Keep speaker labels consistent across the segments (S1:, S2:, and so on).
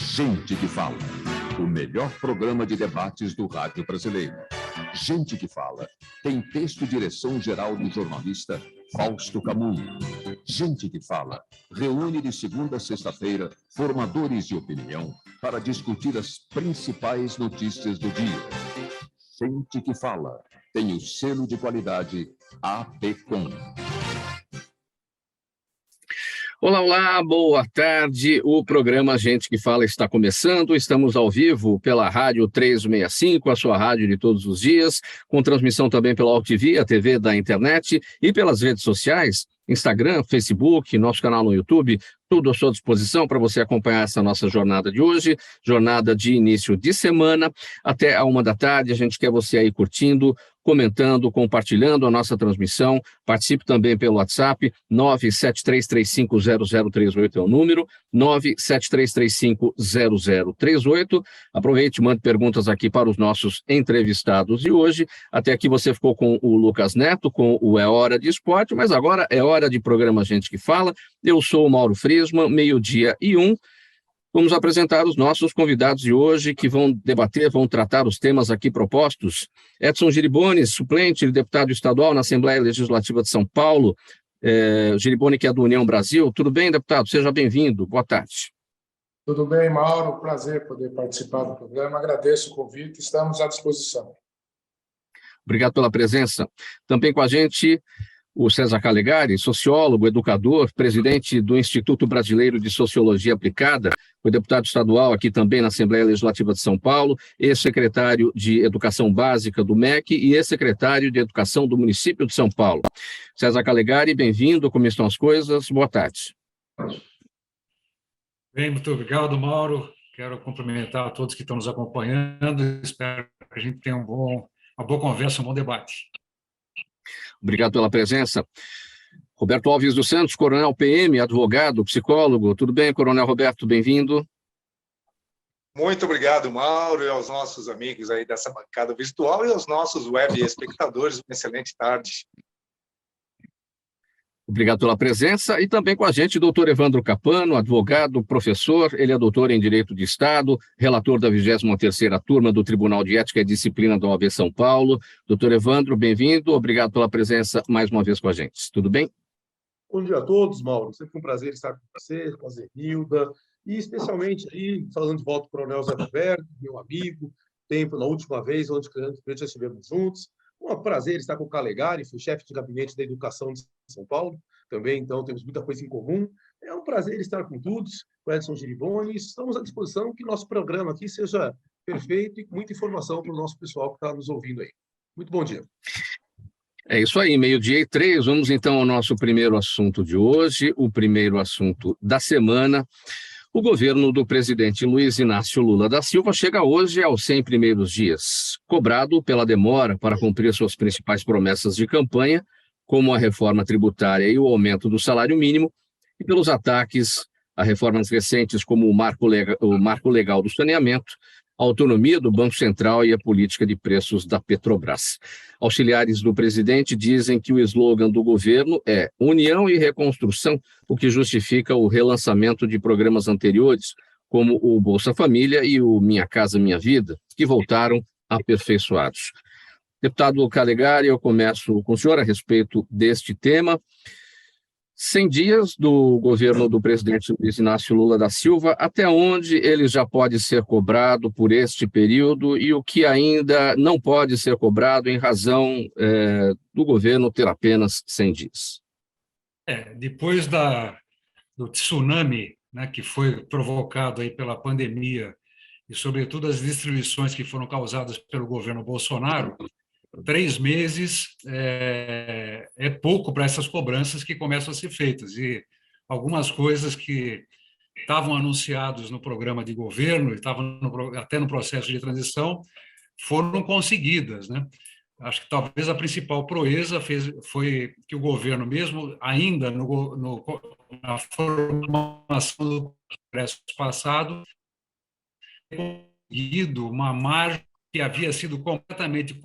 S1: Gente que Fala, o melhor programa de debates do rádio brasileiro. Gente que Fala tem texto e direção geral do jornalista Fausto Camunho. Gente que Fala reúne de segunda a sexta-feira formadores de opinião para discutir as principais notícias do dia. Gente que Fala tem o selo de qualidade APCOM.
S2: Olá, olá, boa tarde. O programa Gente que Fala está começando. Estamos ao vivo pela Rádio 365, a sua rádio de todos os dias, com transmissão também pela AltV, a TV da internet, e pelas redes sociais, Instagram, Facebook, nosso canal no YouTube, tudo à sua disposição para você acompanhar essa nossa jornada de hoje, jornada de início de semana, até a 1 da tarde. A gente quer você aí curtindo, comentando, compartilhando a nossa transmissão. Participe também pelo WhatsApp, 973350038 é o número, 973350038. Aproveite e mande perguntas aqui para os nossos entrevistados de hoje. Até aqui você ficou com o Lucas Neto, com o É Hora de Esporte, mas agora é hora de programa Gente que Fala. Eu sou o Mauro Friesman, 12:01. Vamos apresentar os nossos convidados de hoje, que vão debater, vão tratar os temas aqui propostos. Edson Giriboni, suplente de deputado estadual na Assembleia Legislativa de São Paulo. Giriboni, que é do União Brasil. Tudo bem, deputado? Seja bem-vindo. Boa tarde.
S3: Tudo bem, Mauro. Prazer poder participar do programa. Agradeço o convite. Estamos à disposição.
S2: Obrigado pela presença. Também com a gente o César Calegari, sociólogo, educador, presidente do Instituto Brasileiro de Sociologia Aplicada, foi deputado estadual aqui também na Assembleia Legislativa de São Paulo, ex-secretário de Educação Básica do MEC e ex-secretário de Educação do município de São Paulo. César Calegari, bem-vindo, como estão as coisas? Boa tarde.
S4: Bem, muito obrigado, Mauro. Quero cumprimentar a todos que estão nos acompanhando. Espero que a gente tenha uma boa conversa, um bom debate.
S2: Obrigado pela presença. Roberto Alves dos Santos, coronel PM, advogado, psicólogo. Tudo bem, coronel Roberto? Bem-vindo.
S5: Muito obrigado, Mauro, e aos nossos amigos aí dessa bancada virtual e aos nossos web espectadores. Uma excelente tarde.
S2: Obrigado pela presença. E também com a gente, doutor Evandro Capano, advogado, professor. Ele é doutor em Direito de Estado, relator da 23ª turma do Tribunal de Ética e Disciplina da OAB São Paulo. Doutor Evandro, bem-vindo. Obrigado pela presença mais uma vez com a gente. Tudo bem?
S6: Bom dia a todos, Mauro. Sempre um prazer estar com você, com a Zenilda, e especialmente aí, falando de volta para o Coronel Zé Roberto, meu amigo, tempo na última vez, onde já estivemos juntos. Um prazer estar com o Calegari, fui chefe de gabinete da Educação de São Paulo, também, então temos muita coisa em comum. É um prazer estar com todos, com Edson Giriboni, e estamos à disposição que nosso programa aqui seja perfeito e com muita informação para o nosso pessoal que está nos ouvindo aí. Muito bom dia.
S2: É isso aí, 12:03. Vamos então ao nosso primeiro assunto de hoje, o primeiro assunto da semana. O governo do presidente Luiz Inácio Lula da Silva chega hoje aos 100 primeiros dias, cobrado pela demora para cumprir suas principais promessas de campanha, como a reforma tributária e o aumento do salário mínimo, e pelos ataques a reformas recentes como o marco legal do saneamento, a autonomia do Banco Central e a política de preços da Petrobras. Auxiliares do presidente dizem que o slogan do governo é União e Reconstrução, o que justifica o relançamento de programas anteriores, como o Bolsa Família e o Minha Casa Minha Vida, que voltaram aperfeiçoados. Deputado Calegari, eu começo com o senhor a respeito deste tema. 100 dias do governo do presidente Luiz Inácio Lula da Silva, até onde ele já pode ser cobrado por este período e o que ainda não pode ser cobrado em razão do governo ter apenas 100 dias?
S4: Depois do tsunami, né, que foi provocado aí pela pandemia e, sobretudo, as destruições que foram causadas pelo governo Bolsonaro, 3 meses é pouco para essas cobranças que começam a ser feitas. E algumas coisas que estavam anunciadas no programa de governo, estavam até no processo de transição, foram conseguidas, né? Acho que talvez a principal proeza foi que o governo, mesmo ainda na formação do Congresso passado, conseguido uma margem que havia sido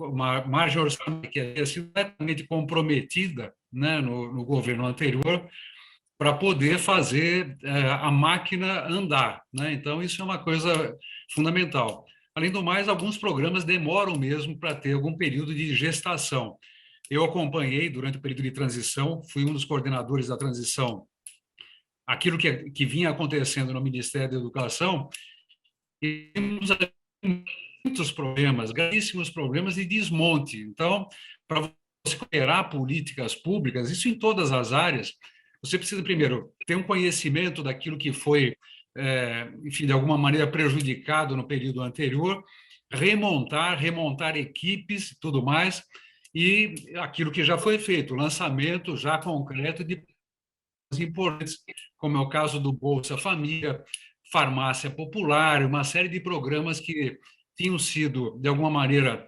S4: uma margem orçamentária que havia sido completamente comprometida, né, no governo anterior, para poder fazer a máquina andar, né? Então, isso é uma coisa fundamental. Além do mais, alguns programas demoram mesmo para ter algum período de gestação. Eu acompanhei durante o período de transição, fui um dos coordenadores da transição, aquilo que vinha acontecendo no Ministério da Educação, e temos muitos problemas, gravíssimos problemas de desmonte. Então, para você operar políticas públicas, isso em todas as áreas, você precisa, primeiro, ter um conhecimento daquilo que foi, enfim, de alguma maneira prejudicado no período anterior, remontar equipes e tudo mais, e aquilo que já foi feito, o lançamento já concreto de importantes, como é o caso do Bolsa Família, Farmácia Popular, uma série de programas que tinham sido, de alguma maneira,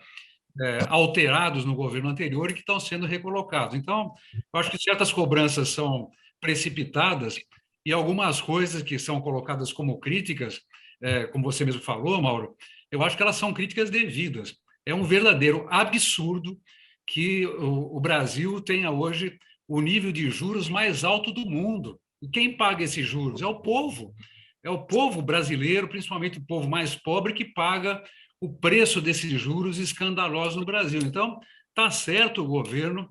S4: alterados no governo anterior e que estão sendo recolocados. Então, eu acho que certas cobranças são precipitadas e algumas coisas que são colocadas como críticas, como você mesmo falou, Mauro, eu acho que elas são críticas devidas. É um verdadeiro absurdo que o Brasil tenha hoje o nível de juros mais alto do mundo. E quem paga esses juros? É o povo. É o povo brasileiro, principalmente o povo mais pobre, que paga o preço desses juros escandalosos no Brasil. Então, está certo o governo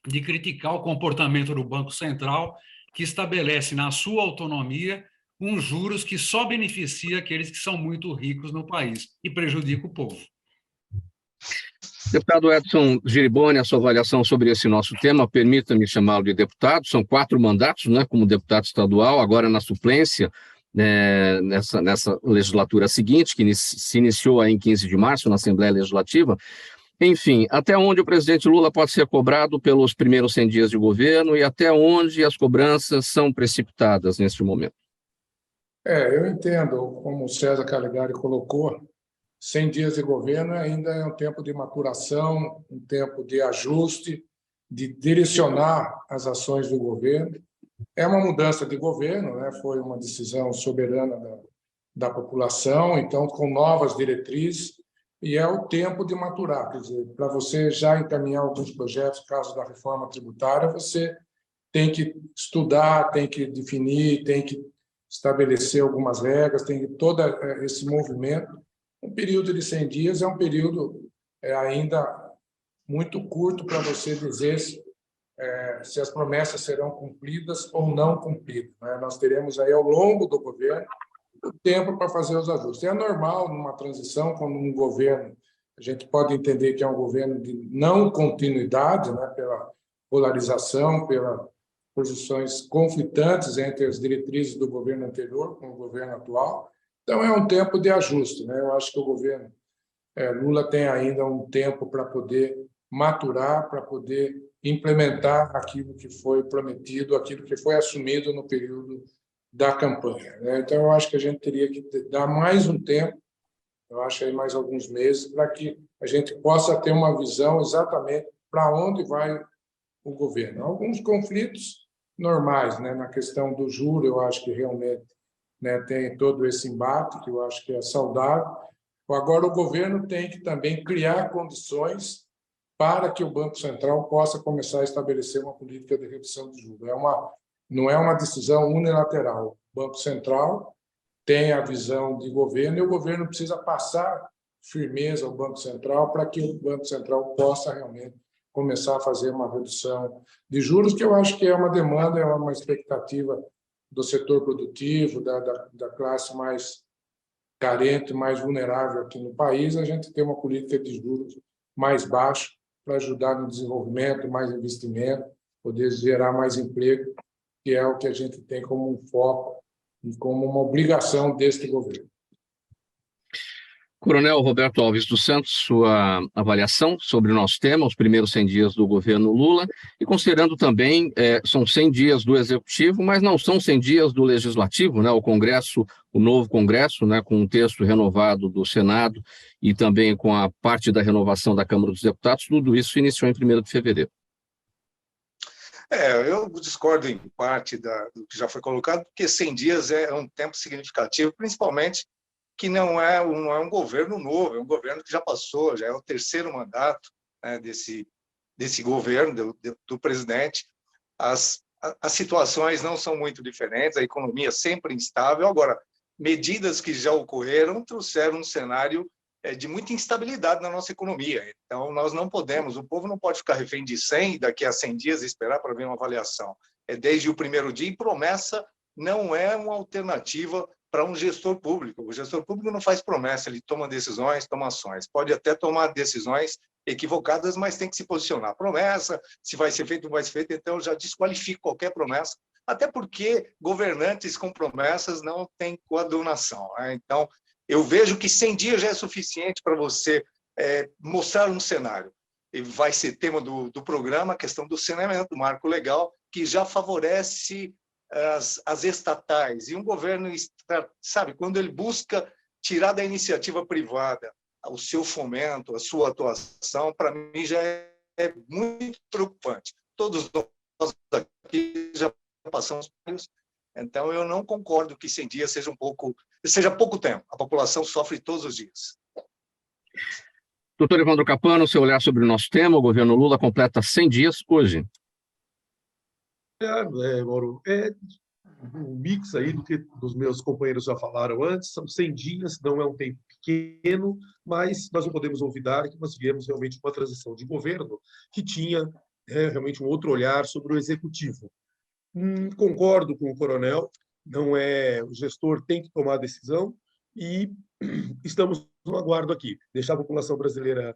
S4: de criticar o comportamento do Banco Central, que estabelece na sua autonomia uns juros que só beneficia aqueles que são muito ricos no país e prejudica o povo.
S2: Deputado Edson Giriboni, a sua avaliação sobre esse nosso tema, permita-me chamá-lo de deputado, são 4 mandatos, né, como deputado estadual, agora na suplência, nessa legislatura seguinte, que se iniciou aí em 15 de março, na Assembleia Legislativa. Enfim, até onde o presidente Lula pode ser cobrado pelos primeiros 100 dias de governo e até onde as cobranças são precipitadas neste momento?
S3: Eu entendo, como o César Calegari colocou, 100 dias de governo ainda é um tempo de maturação, um tempo de ajuste, de direcionar as ações do governo. É uma mudança de governo, né? Foi uma decisão soberana da população, então, com novas diretrizes, e é o tempo de maturar. Quer dizer, para você já encaminhar alguns projetos, caso da reforma tributária, você tem que estudar, tem que definir, tem que estabelecer algumas regras, tem todo esse movimento. Um período de 100 dias é um período ainda muito curto para você dizer se as promessas serão cumpridas ou não cumpridas, né? Nós teremos aí, ao longo do governo, o tempo para fazer os ajustes. É normal, numa transição, quando um governo, a gente pode entender que é um governo de não continuidade, né? Pela polarização, pelas posições conflitantes entre as diretrizes do governo anterior com o governo atual. Então, é um tempo de ajuste, né? Eu acho que o governo Lula tem ainda um tempo para poder maturar, para poder implementar aquilo que foi prometido, aquilo que foi assumido no período da campanha, né? Então, eu acho que a gente teria que dar mais um tempo, eu acho aí mais alguns meses, para que a gente possa ter uma visão exatamente para onde vai o governo. Alguns conflitos normais, né? Na questão do juro, eu acho que realmente, né, tem todo esse embate, que eu acho que é saudável. Agora, o governo tem que também criar condições para que o Banco Central possa começar a estabelecer uma política de redução de juros. Não é uma decisão unilateral. O Banco Central tem a visão de governo e o governo precisa passar firmeza ao Banco Central para que o Banco Central possa realmente começar a fazer uma redução de juros, que eu acho que é uma demanda, é uma expectativa do setor produtivo, da classe mais carente, mais vulnerável aqui no país, a gente ter uma política de juros mais baixa para ajudar no desenvolvimento, mais investimento, poder gerar mais emprego, que é o que a gente tem como um foco e como uma obrigação deste governo.
S2: Coronel Roberto Alves dos Santos, sua avaliação sobre o nosso tema, os primeiros 100 dias do governo Lula, e considerando também, são 100 dias do Executivo, mas não são 100 dias do Legislativo, né? O Congresso, o novo Congresso, né, com um texto renovado do Senado e também com a parte da renovação da Câmara dos Deputados, tudo isso iniciou em 1º de fevereiro.
S5: Eu discordo em parte do que já foi colocado, porque 100 dias é um tempo significativo, principalmente que não é um governo novo, é um governo que já passou, já é o 3º mandato, né, desse governo, do presidente. As as situações não são muito diferentes, a economia sempre instável. Agora, medidas que já ocorreram trouxeram um cenário de muita instabilidade na nossa economia. Então, nós não podemos, o povo não pode ficar refém de 100 daqui a 100 dias esperar para ver uma avaliação. Desde o primeiro dia, e promessa não é uma alternativa para um gestor público. O gestor público não faz promessa, ele toma decisões, toma ações. Pode até tomar decisões equivocadas, mas tem que se posicionar. Promessa, se vai ser feito ou não vai ser feito, então eu já desqualifico qualquer promessa, até porque governantes com promessas não têm coadunação. Então, eu vejo que 100 dias já é suficiente para você mostrar um cenário. E vai ser tema do programa, a questão do saneamento, do marco legal, que já favorece as estatais. E um governo, sabe, quando ele busca tirar da iniciativa privada o seu fomento, a sua atuação, para mim já é muito preocupante. Todos nós aqui já passamos por isso. Então, eu não concordo que 100 dias seja pouco tempo. A população sofre todos os dias.
S2: Doutor Evandro Capano, seu olhar sobre o nosso tema, o governo Lula completa 100 dias hoje.
S6: Mauro, um mix aí do que os meus companheiros já falaram antes. São 100 dias, não é um tempo pequeno, mas nós não podemos olvidar que nós tivemos realmente uma transição de governo que tinha realmente um outro olhar sobre o executivo. Concordo com o coronel, não é, o gestor tem que tomar a decisão e estamos no aguardo aqui. Deixar a população brasileira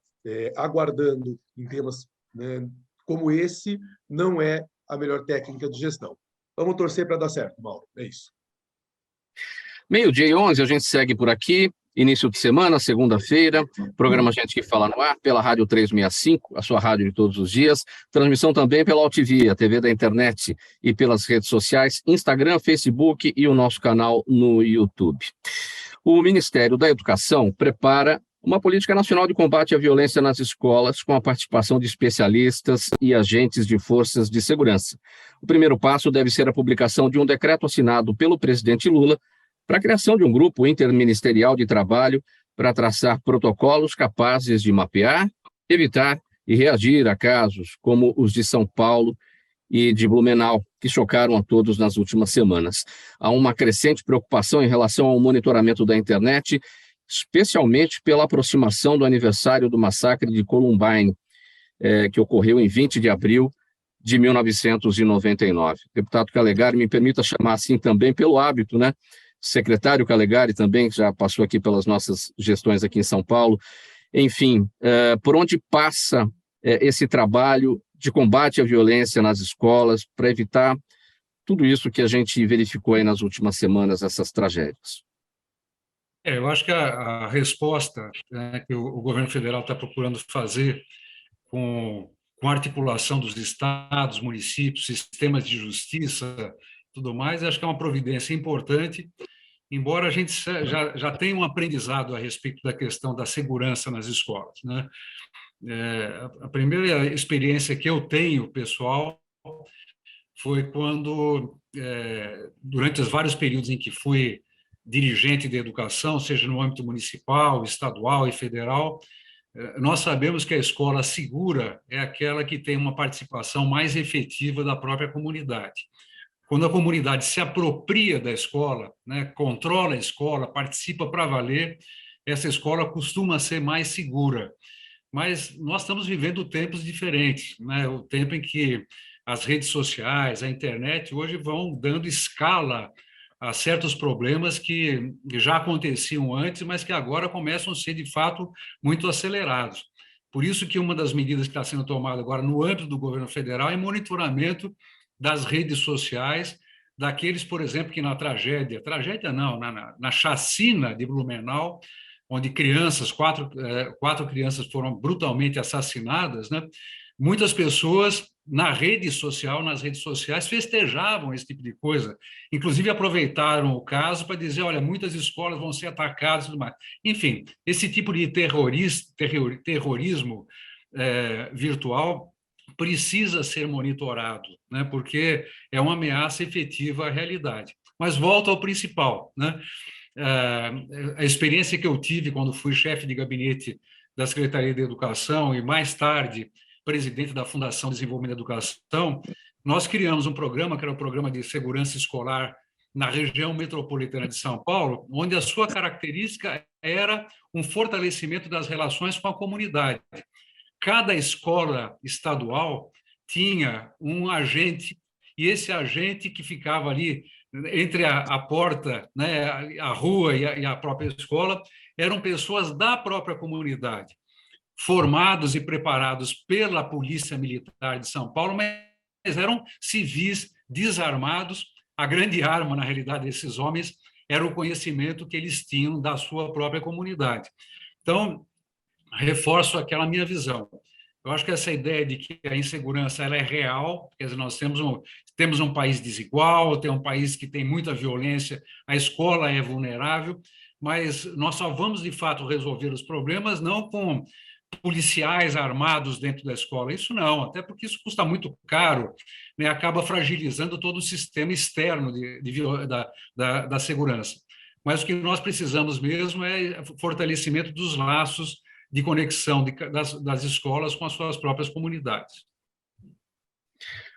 S6: aguardando em temas, né, como esse não é a melhor técnica de gestão. Vamos torcer para dar certo, Mauro. É isso.
S2: 12h11, a gente segue por aqui. Início de semana, segunda-feira, programa Gente que Fala no Ar, pela Rádio 365, a sua rádio de todos os dias. Transmissão também pela Altivia, a TV da internet, e pelas redes sociais, Instagram, Facebook e o nosso canal no YouTube. O Ministério da Educação prepara uma política nacional de combate à violência nas escolas, com a participação de especialistas e agentes de forças de segurança. O primeiro passo deve ser a publicação de um decreto assinado pelo presidente Lula para a criação de um grupo interministerial de trabalho para traçar protocolos capazes de mapear, evitar e reagir a casos como os de São Paulo e de Blumenau, que chocaram a todos nas últimas semanas. Há uma crescente preocupação em relação ao monitoramento da internet, especialmente pela aproximação do aniversário do massacre de Columbine, que ocorreu em 20 de abril de 1999. Deputado Calegari, me permita chamar assim também pelo hábito, né? Secretário Calegari também, que já passou aqui pelas nossas gestões aqui em São Paulo. Enfim, por onde passa esse trabalho de combate à violência nas escolas para evitar tudo isso que a gente verificou aí nas últimas semanas, essas tragédias?
S4: Eu acho que a resposta, né, que o governo federal está procurando fazer com a articulação dos estados, municípios, sistemas de justiça, tudo mais, acho que é uma providência importante, embora a gente já tenha um aprendizado a respeito da questão da segurança nas escolas, né? A primeira experiência que eu tenho, pessoal, foi quando, durante os vários períodos em que fui dirigente de educação, seja no âmbito municipal, estadual e federal, nós sabemos que a escola segura é aquela que tem uma participação mais efetiva da própria comunidade. Quando a comunidade se apropria da escola, né, controla a escola, participa para valer, essa escola costuma ser mais segura. Mas nós estamos vivendo tempos diferentes, né? O tempo em que as redes sociais, a internet, hoje vão dando escala a certos problemas que já aconteciam antes, mas que agora começam a ser, de fato, muito acelerados. Por isso que uma das medidas que está sendo tomada agora no âmbito do governo federal é monitoramento das redes sociais, daqueles, por exemplo, que na tragédia não, na chacina de Blumenau, onde quatro crianças foram brutalmente assassinadas, né? Muitas pessoas nas redes sociais festejavam esse tipo de coisa, inclusive aproveitaram o caso para dizer, olha, muitas escolas vão ser atacadas e tudo mais. Enfim, esse tipo de terrorismo virtual precisa ser monitorado, né? Porque é uma ameaça efetiva à realidade. Mas volto ao principal, né? A experiência que eu tive quando fui chefe de gabinete da Secretaria de Educação e, mais tarde, presidente da Fundação de Desenvolvimento da Educação, nós criamos um programa, que era o Programa de Segurança Escolar na região metropolitana de São Paulo, onde a sua característica era um fortalecimento das relações com a comunidade. Cada escola estadual tinha um agente, e esse agente que ficava ali entre a porta, né, a rua e a própria escola, eram pessoas da própria comunidade, formados e preparados pela Polícia Militar de São Paulo, mas eram civis desarmados. A grande arma, na realidade, desses homens era o conhecimento que eles tinham da sua própria comunidade. Então, reforço aquela minha visão. Eu acho que essa ideia de que a insegurança ela é real, quer dizer, nós temos um país desigual, tem um país que tem muita violência, a escola é vulnerável, mas nós só vamos, de fato, resolver os problemas não com policiais armados dentro da escola, isso não, até porque isso custa muito caro, né? Acaba fragilizando todo o sistema externo da segurança. Mas o que nós precisamos mesmo é fortalecimento dos laços de conexão das escolas com as suas próprias comunidades.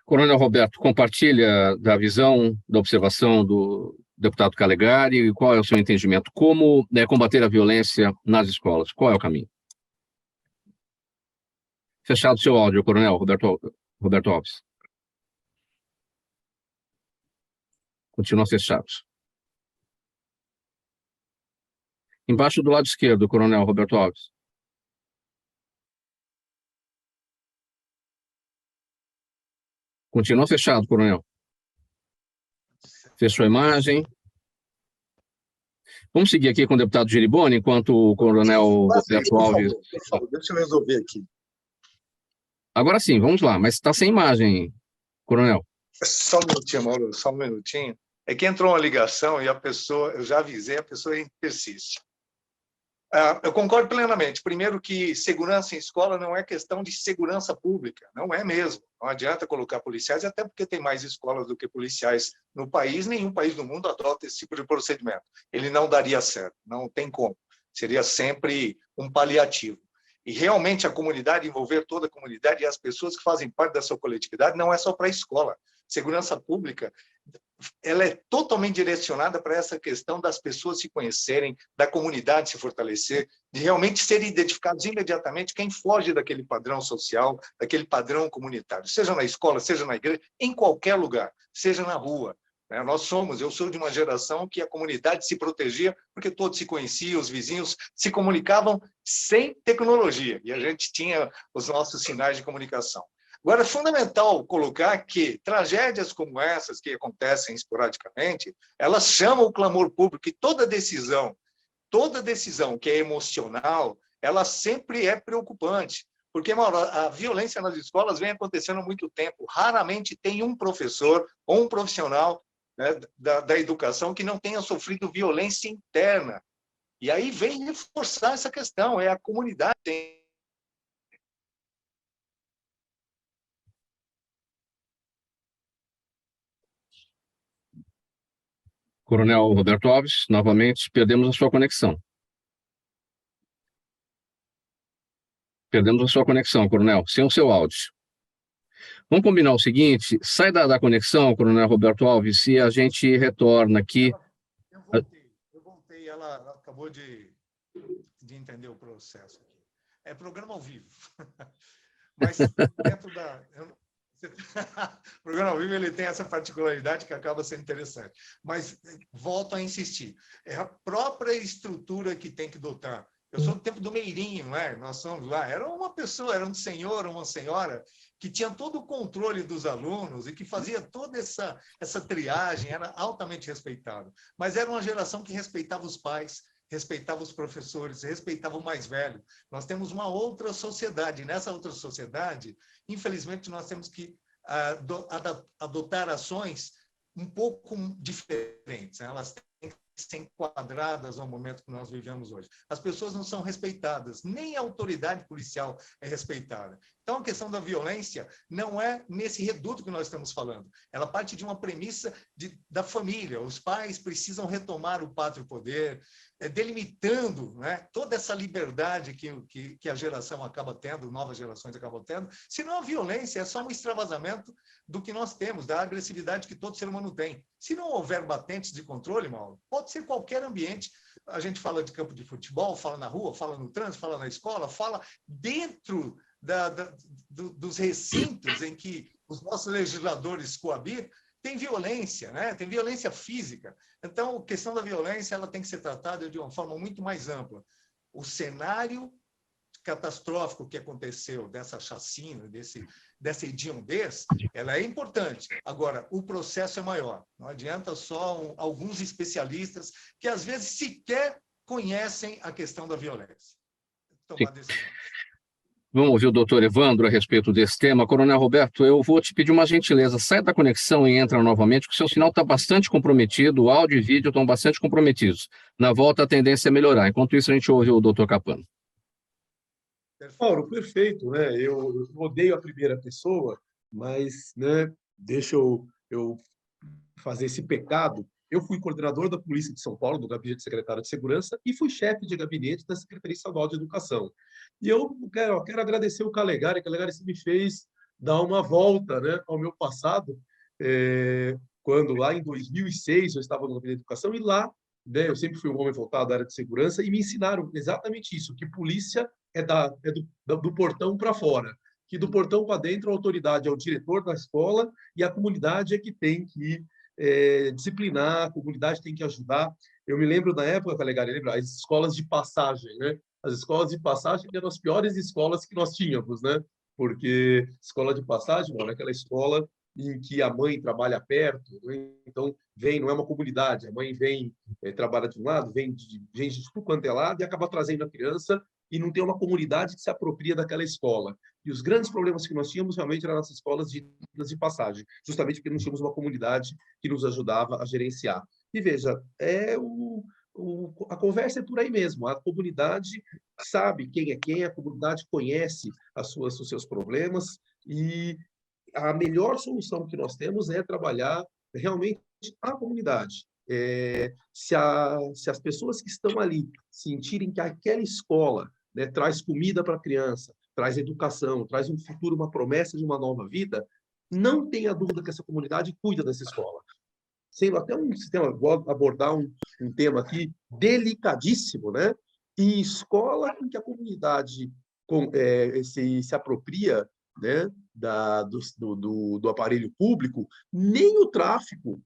S2: Coronel Roberto, compartilha da visão, da observação do deputado Calegari, e qual é o seu entendimento? Como combater a violência nas escolas? Qual é o caminho? Fechado o seu áudio, Coronel Roberto Alves. Continua fechado. Embaixo do lado esquerdo, Coronel Roberto Alves. Continua fechado, Coronel. Fechou a imagem. Vamos seguir aqui com o deputado Giriboni, enquanto o Coronel Roberto Alves...
S5: Deixa eu resolver aqui.
S2: Agora sim, vamos lá, mas está sem imagem, Coronel.
S5: Só um minutinho, Mauro, só um minutinho. É que entrou uma ligação e a pessoa, eu já avisei, a pessoa persiste. Eu concordo plenamente. Primeiro que segurança em escola não é questão de segurança pública, não é mesmo. Não adianta colocar policiais, até porque tem mais escolas do que policiais no país, nenhum país do mundo adota esse tipo de procedimento. Ele não daria certo, não tem como. Seria sempre um paliativo. E realmente a comunidade, envolver toda a comunidade e as pessoas que fazem parte da sua coletividade, não é só para a escola. Segurança pública, ela é totalmente direcionada para essa questão das pessoas se conhecerem, da comunidade se fortalecer, de realmente serem identificados imediatamente quem foge daquele padrão social, daquele padrão comunitário, seja na escola, seja na igreja, em qualquer lugar, seja na rua. Eu sou de uma geração que a comunidade se protegia porque todos se conheciam, os vizinhos se comunicavam sem tecnologia, e a gente tinha os nossos sinais de comunicação. Agora, é fundamental colocar que tragédias como essas, que acontecem esporadicamente, elas chamam o clamor público, e toda decisão que é emocional, ela sempre é preocupante. Porque, Mauro, a violência nas escolas vem acontecendo há muito tempo. Raramente tem um professor ou um profissional, né, da educação que não tenha sofrido violência interna. E aí vem reforçar essa questão, é a comunidade que tem.
S2: Coronel Roberto Alves, novamente, perdemos a sua conexão. Perdemos a sua conexão, Coronel, sem o seu áudio. Vamos combinar o seguinte, sai da conexão, Coronel Roberto Alves, e a gente retorna aqui.
S5: Eu voltei, ela acabou de entender o processo aqui. É programa ao vivo. Mas dentro da... O programa ao vivo ele tem essa particularidade que acaba sendo interessante. Mas volto a insistir, é a própria estrutura que tem que dotar. Eu sou do tempo do Meirinho, não é? Nós somos lá. Era uma pessoa, era um senhor, uma senhora que tinha todo o controle dos alunos e que fazia toda essa triagem, era altamente respeitado. Mas era uma geração que respeitava os pais, respeitava os professores, respeitava o mais velho. Nós temos uma outra sociedade. Nessa outra sociedade, infelizmente, nós temos que adotar ações um pouco diferentes. Elas têm que ser enquadradas ao momento que nós vivemos hoje. As pessoas não são respeitadas, nem a autoridade policial é respeitada. Então, a questão da violência não é nesse reduto que nós estamos falando. Ela parte de uma premissa da família. Os pais precisam retomar o pátrio poder, delimitando, né, toda essa liberdade que a geração acaba tendo, novas gerações acabam tendo, senão a violência é só um extravasamento do que nós temos, da agressividade que todo ser humano tem. Se não houver batentes de controle, Mauro, pode ser qualquer ambiente. A gente fala de campo de futebol, fala na rua, fala no trânsito, fala na escola, fala dentro dos recintos em que os nossos legisladores coabitam, tem violência, né? Tem violência física. Então, a questão da violência ela tem que ser tratada de uma forma muito mais ampla. O cenário catastrófico que aconteceu dessa chacina, dessa hediondez, ela é importante. Agora, o processo é maior. Não adianta só alguns especialistas que, às vezes, sequer conhecem a questão da violência. Tomar decisão.
S2: Vamos ouvir o doutor Evandro a respeito desse tema. Coronel Roberto, eu vou te pedir uma gentileza. Sai da conexão e entra novamente, porque o seu sinal está bastante comprometido, o áudio e vídeo estão bastante comprometidos. Na volta, a tendência é melhorar. Enquanto isso, a gente ouve o doutor Capano.
S6: Mauro, perfeito, né? Eu odeio a primeira pessoa, mas, né, deixa eu fazer esse pecado. Eu fui coordenador da Polícia de São Paulo, do Gabinete de Secretário de Segurança, e fui chefe de gabinete da Secretaria Estadual de Educação. E eu quero agradecer o Calegari, você me fez dar uma volta, né, ao meu passado, quando lá em 2006 eu estava no Gabinete de Educação, e lá, né, eu sempre fui um homem voltado à área de segurança, e me ensinaram exatamente isso, que polícia é do portão para fora, que do portão para dentro a autoridade é o diretor da escola e a comunidade é que tem que disciplinar, a comunidade tem que ajudar. Eu me lembro da época, Calegari, lembra? As escolas de passagem, né? As escolas de passagem eram as piores escolas que nós tínhamos, né? Porque escola de passagem, mano, é aquela escola em que a mãe trabalha perto, né? Então não é uma comunidade, a mãe vem, trabalha de um lado, vem de gente de tudo quanto é lado e acaba trazendo a criança e não tem uma comunidade que se apropria daquela escola. E os grandes problemas que nós tínhamos realmente eram nas escolas de passagem, justamente porque não tínhamos uma comunidade que nos ajudava a gerenciar. E veja, a conversa é por aí mesmo. A comunidade sabe quem é quem, a comunidade conhece os seus problemas e a melhor solução que nós temos é trabalhar realmente a comunidade. Se as pessoas que estão ali sentirem que aquela escola, né, traz comida para a criança, traz educação, traz um futuro, uma promessa de uma nova vida, não tenha dúvida que essa comunidade cuida dessa escola. Sendo até um sistema, vou abordar um tema aqui delicadíssimo, né? E escola em que a comunidade se apropria, né, do aparelho público, nem o tráfico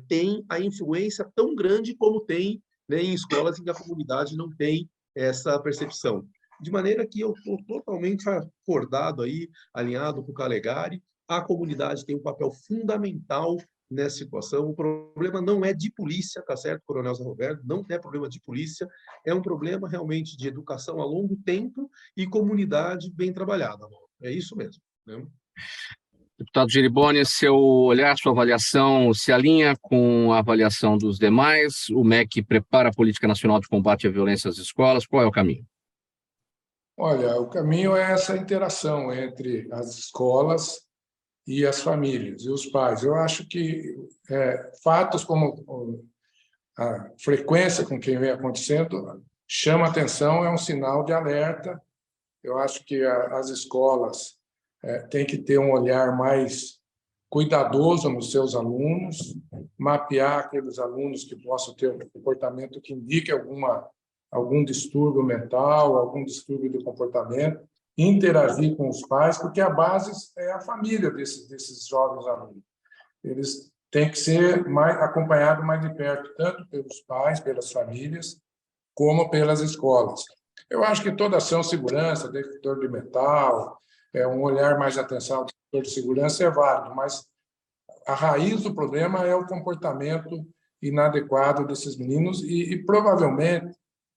S6: tem a influência tão grande como tem, né, em escolas em que a comunidade não tem essa percepção. De maneira que eu estou totalmente acordado aí, alinhado com o Calegari, a comunidade tem um papel fundamental nessa situação. O problema não é de polícia, tá certo, Coronel Zé Roberto? Não é problema de polícia, é um problema realmente de educação a longo tempo e comunidade bem trabalhada. É isso mesmo, né?
S2: Deputado Geriboni, seu olhar, sua avaliação se alinha com a avaliação dos demais? O MEC prepara a Política Nacional de Combate à Violência às Escolas? Qual é o caminho?
S3: Olha, o caminho é essa interação entre as escolas e as famílias e os pais. Eu acho que fatos como a frequência com que vem acontecendo chama atenção, é um sinal de alerta. Eu acho que as escolas têm que ter um olhar mais cuidadoso nos seus alunos, mapear aqueles alunos que possam ter um comportamento que indique algum distúrbio mental, algum distúrbio do comportamento, interagir com os pais, porque a base é a família desses jovens alunos. Eles têm que ser acompanhados mais de perto, tanto pelos pais, pelas famílias, como pelas escolas. Eu acho que toda ação de segurança, detector de metal, um olhar mais atenção ao detector de segurança é válido, mas a raiz do problema é o comportamento inadequado desses meninos e provavelmente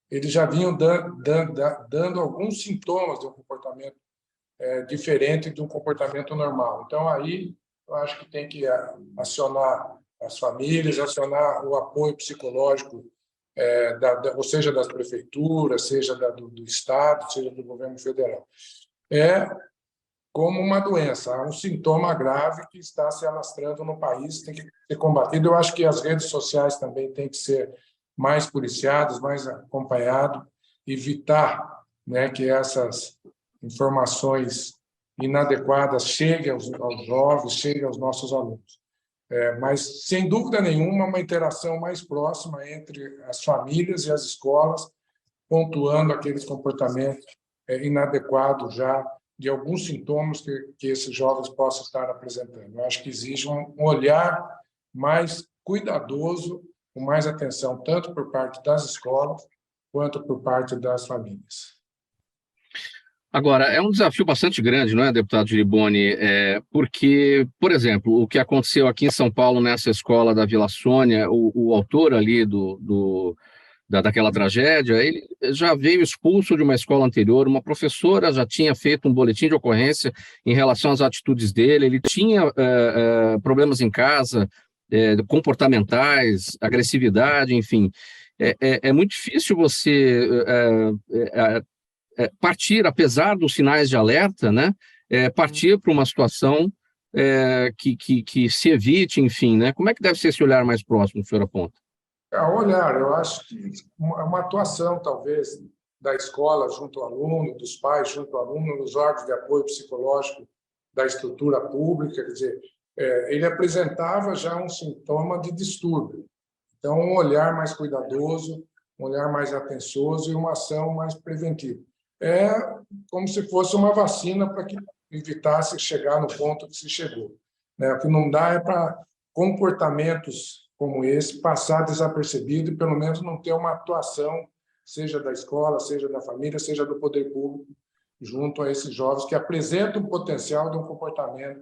S3: eles já vinham dando alguns sintomas de um comportamento diferente de um comportamento normal. Então, aí, eu acho que tem que acionar as famílias, acionar o apoio psicológico, ou seja, das prefeituras, seja do Estado, seja do governo federal. É como uma doença, um sintoma grave que está se alastrando no país, tem que ser combatido. Eu acho que as redes sociais também têm que ser mais policiados, mais acompanhados, evitar, né, que essas informações inadequadas cheguem aos jovens, cheguem aos nossos alunos. Mas, sem dúvida nenhuma, uma interação mais próxima entre as famílias e as escolas, pontuando aqueles comportamentos inadequados já de alguns sintomas que esses jovens possam estar apresentando. Eu acho que exige um olhar mais cuidadoso, com mais atenção, tanto por parte das escolas, quanto por parte das famílias.
S2: Agora, é um desafio bastante grande, não é, deputado Giriboni? Porque, por exemplo, o que aconteceu aqui em São Paulo, nessa escola da Vila Sônia, o autor ali daquela tragédia, ele já veio expulso de uma escola anterior, uma professora já tinha feito um boletim de ocorrência em relação às atitudes dele, ele tinha problemas em casa, comportamentais, agressividade, enfim. É muito difícil você partir, apesar dos sinais de alerta, né, partir para uma situação que se evite, enfim, né? Como é que deve ser esse olhar mais próximo, senhor aponta?
S3: Olhar, eu acho que é uma atuação, talvez, da escola junto ao aluno, dos pais junto ao aluno, nos órgãos de apoio psicológico da estrutura pública, quer dizer, ele apresentava já um sintoma de distúrbio. Então, um olhar mais cuidadoso, um olhar mais atencioso e uma ação mais preventiva. É como se fosse uma vacina para que evitasse chegar no ponto que se chegou. O que não dá é para comportamentos como esse passar desapercebido e, pelo menos, não ter uma atuação, seja da escola, seja da família, seja do poder público, junto a esses jovens que apresentam o potencial de um comportamento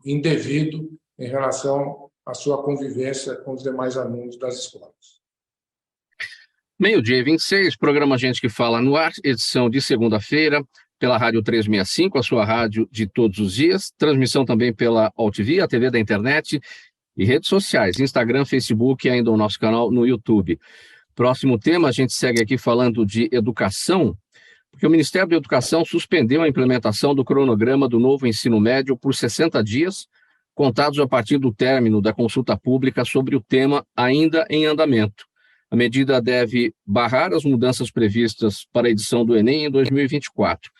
S3: indevido em relação à sua convivência com os demais alunos das escolas.
S2: 12h26, programa Gente que Fala no Ar, edição de segunda-feira, pela Rádio 365, a sua rádio de todos os dias, transmissão também pela AltV, a TV da internet e redes sociais, Instagram, Facebook e ainda o nosso canal no YouTube. Próximo tema, a gente segue aqui falando de educação, porque o Ministério da Educação suspendeu a implementação do cronograma do novo ensino médio por 60 dias, contados a partir do término da consulta pública sobre o tema ainda em andamento. A medida deve barrar as mudanças previstas para a edição do Enem em 2024.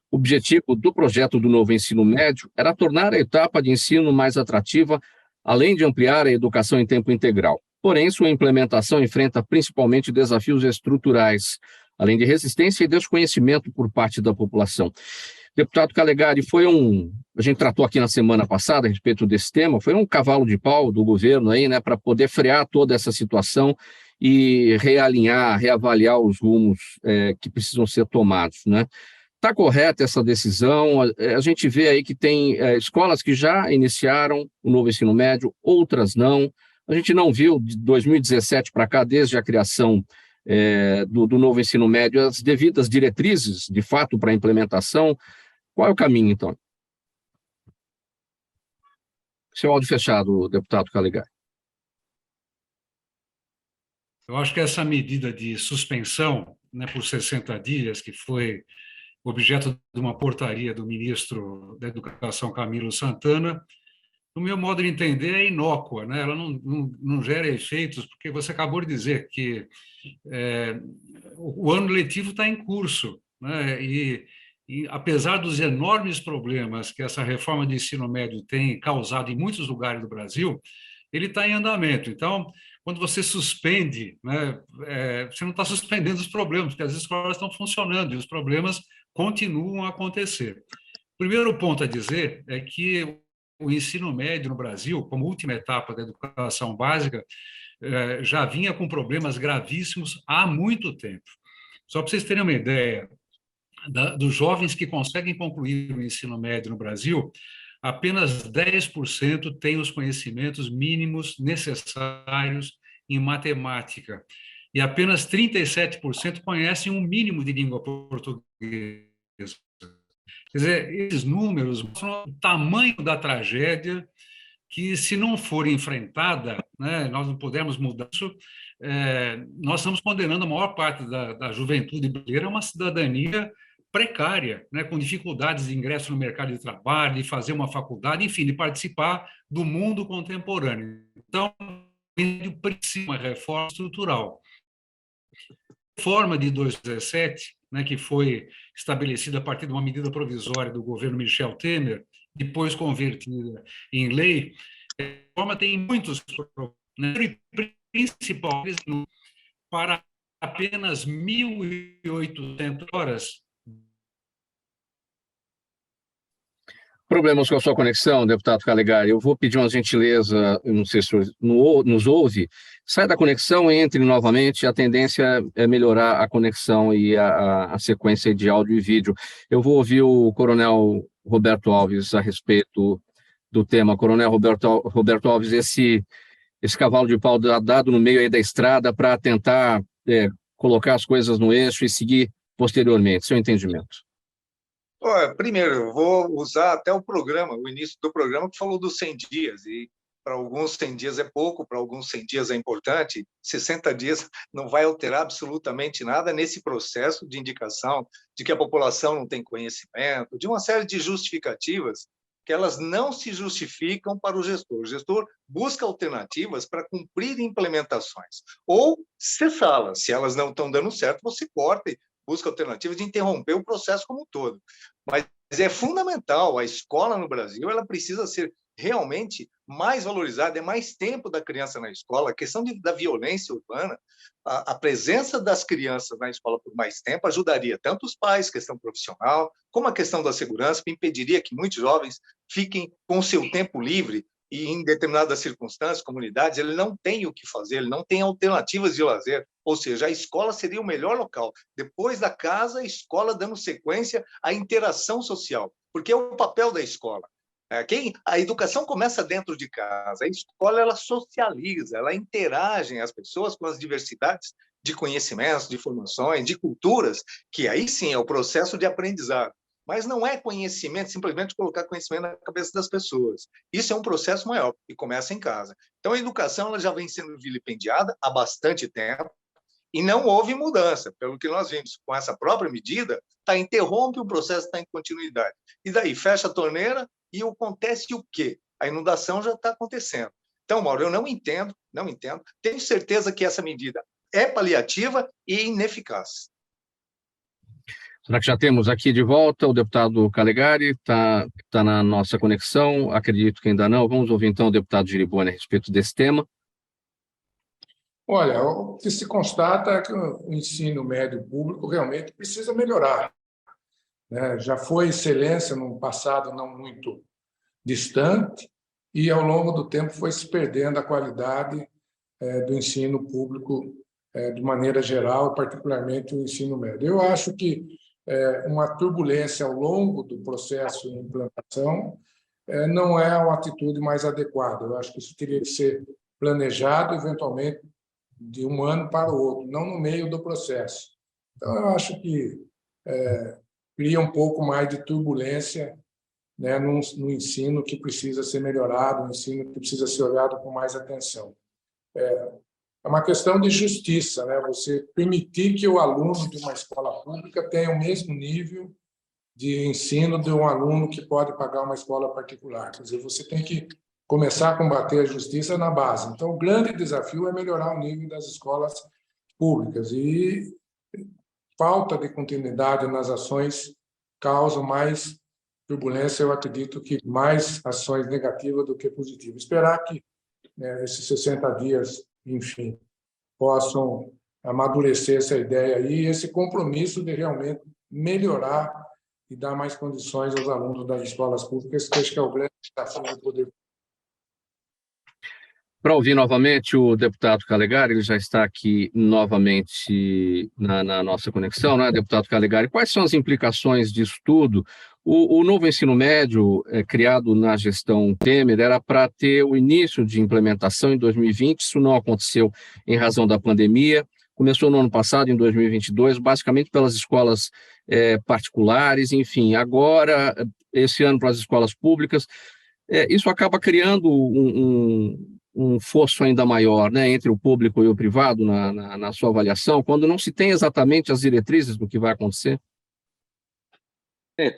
S2: O objetivo do projeto do novo ensino médio era tornar a etapa de ensino mais atrativa, além de ampliar a educação em tempo integral. Porém, sua implementação enfrenta principalmente desafios estruturais, além de resistência e desconhecimento por parte da população. Deputado Calegari, a gente tratou aqui na semana passada a respeito desse tema, foi um cavalo de pau do governo aí, né, para poder frear toda essa situação e realinhar, reavaliar os rumos que precisam ser tomados, né? Está correta essa decisão? A gente vê aí que tem escolas que já iniciaram o novo ensino médio, outras não. A gente não viu de 2017 para cá, desde a criação do novo ensino médio, as devidas diretrizes, de fato, para a implementação. Qual é o caminho, então? Seu áudio fechado, deputado Calegari.
S4: Eu acho que essa medida de suspensão, né, por 60 dias, que foi objeto de uma portaria do ministro da Educação, Camilo Santana, no meu modo de entender, é inócua, né? Ela não gera efeitos, porque você acabou de dizer que o ano letivo está em curso, né? E apesar dos enormes problemas que essa reforma de ensino médio tem causado em muitos lugares do Brasil, ele está em andamento. Então, quando você suspende, né, você não está suspendendo os problemas, porque as escolas estão funcionando e os problemas continuam a acontecer. O primeiro ponto a dizer é que o ensino médio no Brasil, como última etapa da educação básica, já vinha com problemas gravíssimos há muito tempo. Só para vocês terem uma ideia, dos jovens que conseguem concluir o ensino médio no Brasil, apenas 10% têm os conhecimentos mínimos necessários em matemática e apenas 37% conhecem um mínimo de língua portuguesa. Quer dizer, esses números mostram o tamanho da tragédia que, se não for enfrentada, né, nós não pudermos mudar isso, nós estamos condenando a maior parte da juventude brasileira a uma cidadania precária, né, com dificuldades de ingresso no mercado de trabalho, de fazer uma faculdade, enfim, de participar do mundo contemporâneo. Então, precisa de uma reforma estrutural. A reforma de 2017, né, que foi estabelecida a partir de uma medida provisória do governo Michel Temer, depois convertida em lei, a reforma tem muitos problemas, né, principalmente para apenas 1.800 horas.
S2: Problemas com a sua conexão, deputado Calegari. Eu vou pedir uma gentileza, não sei se o senhor nos ouve. Sai da conexão, entre novamente. A tendência é melhorar a conexão e a sequência de áudio e vídeo. Eu vou ouvir o Coronel Roberto Alves a respeito do tema. Coronel Roberto Alves, esse cavalo de pau dado no meio aí da estrada para tentar colocar as coisas no eixo e seguir posteriormente. Seu entendimento.
S5: Primeiro, eu vou usar até o início do programa, que falou dos 100 dias, e para alguns 100 dias é pouco, para alguns 100 dias é importante, 60 dias não vai alterar absolutamente nada nesse processo de indicação de que a população não tem conhecimento, de uma série de justificativas que elas não se justificam para o gestor. O gestor busca alternativas para cumprir implementações, ou cessá-las. Se elas não estão dando certo, você corta e busca alternativas de interromper o processo como um todo. Mas é fundamental, a escola no Brasil ela precisa ser realmente mais valorizada, é mais tempo da criança na escola. A questão da violência urbana, a presença das crianças na escola por mais tempo ajudaria tanto os pais, questão profissional, como a questão da segurança, que impediria que muitos jovens fiquem com seu tempo livre e, em determinadas circunstâncias, comunidades, ele não tem o que fazer, ele não tem alternativas de lazer, ou seja, a escola seria o melhor local. Depois da casa, a escola dando sequência à interação social, porque é o papel da escola. A educação começa dentro de casa, a escola ela socializa, ela interage as pessoas com as diversidades de conhecimentos, de formações, de culturas, que aí sim é o processo de aprendizado. Mas não é conhecimento, simplesmente colocar conhecimento na cabeça das pessoas. Isso é um processo maior e começa em casa. Então, a educação ela já vem sendo vilipendiada há bastante tempo e não houve mudança. Pelo que nós vimos com essa própria medida, interrompe o processo, está em continuidade. E daí, fecha a torneira e acontece o quê? A inundação já está acontecendo. Então, Mauro, eu não entendo. Tenho certeza que essa medida é paliativa e ineficaz.
S2: Será que já temos aqui de volta o deputado Calegari? Está na nossa conexão? Acredito que ainda não. Vamos ouvir, então, o deputado Giriboni a respeito desse tema.
S3: Olha, o que se constata é que o ensino médio público realmente precisa melhorar, né? Já foi excelência num passado não muito distante e, ao longo do tempo, foi se perdendo a qualidade do ensino público de maneira geral, particularmente o ensino médio. Eu acho que uma turbulência ao longo do processo de implantação não é uma atitude mais adequada. Eu acho que isso teria que ser planejado, eventualmente, de um ano para o outro, não no meio do processo. Então, eu acho que cria um pouco mais de turbulência, né, no ensino que precisa ser melhorado, no ensino que precisa ser olhado com mais atenção. É uma questão de justiça, né? Você permitir que o aluno de uma escola pública tenha o mesmo nível de ensino de um aluno que pode pagar uma escola particular. Quer dizer, você tem que começar a combater a justiça na base. Então, o grande desafio é melhorar o nível das escolas públicas. E falta de continuidade nas ações causa mais turbulência, eu acredito que mais ações negativas do que positivas. Esperar que esses 60 dias, enfim, possam amadurecer essa ideia aí, esse compromisso de realmente melhorar e dar mais condições aos alunos das escolas públicas, que acho que é o grande desafio do poder.
S2: Para ouvir novamente o deputado Calegari, ele já está aqui novamente na nossa conexão, né, deputado Calegari? Quais são as implicações disso tudo? O novo ensino médio, criado na gestão Temer, era para ter o início de implementação em 2020, isso não aconteceu em razão da pandemia, começou no ano passado, em 2022, basicamente pelas escolas particulares, enfim, agora, esse ano para as escolas públicas. Isso acaba criando um fosso ainda maior, né, entre o público e o privado na sua avaliação, quando não se tem exatamente as diretrizes do que vai acontecer?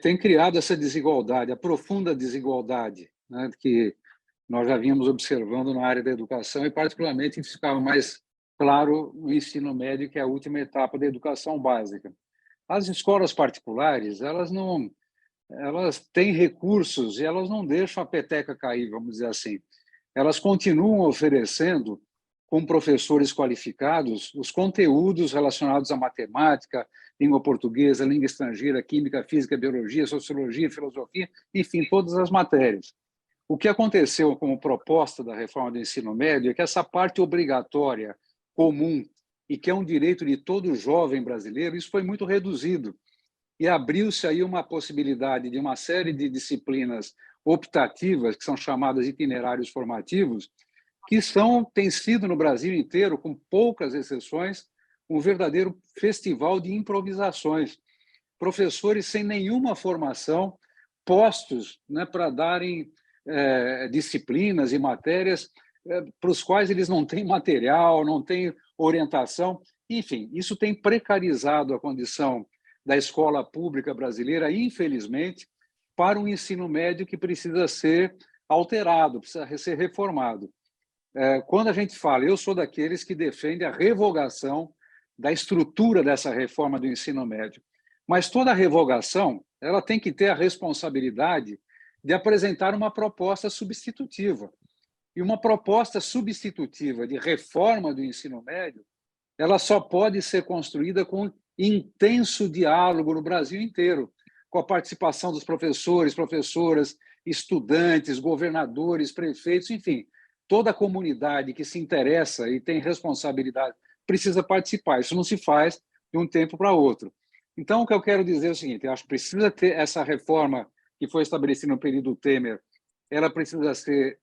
S7: Tem criado essa desigualdade, a profunda desigualdade, né, que nós já vínhamos observando na área da educação e, particularmente, ficava mais claro no ensino médio, que é a última etapa da educação básica. As escolas particulares, elas têm recursos e elas não deixam a peteca cair, vamos dizer assim. Elas continuam oferecendo, com professores qualificados, os conteúdos relacionados à matemática, língua portuguesa, língua estrangeira, química, física, biologia, sociologia, filosofia, enfim, todas as matérias. O que aconteceu como proposta da reforma do ensino médio é que essa parte obrigatória, comum, e que é um direito de todo jovem brasileiro, isso foi muito reduzido. E abriu-se aí uma possibilidade de uma série de disciplinas optativas, que são chamadas itinerários formativos, que têm sido no Brasil inteiro, com poucas exceções, um verdadeiro festival de improvisações. Professores sem nenhuma formação, postos, né, para darem disciplinas e matérias para os quais eles não têm material, não têm orientação. Enfim, isso tem precarizado a condição da escola pública brasileira, infelizmente, para um ensino médio que precisa ser alterado, precisa ser reformado. Quando a gente fala, eu sou daqueles que defendem a revogação da estrutura dessa reforma do ensino médio, mas toda revogação ela tem que ter a responsabilidade de apresentar uma proposta substitutiva. E uma proposta substitutiva de reforma do ensino médio, ela só pode ser construída com intenso diálogo no Brasil inteiro, com a participação dos professores, professoras, estudantes, governadores, prefeitos, enfim, toda a comunidade que se interessa e tem responsabilidade precisa participar. Isso não se faz de um tempo para outro. Então, o que eu quero dizer é o seguinte, eu acho que precisa ter essa reforma que foi estabelecida no período Temer, ela precisa ser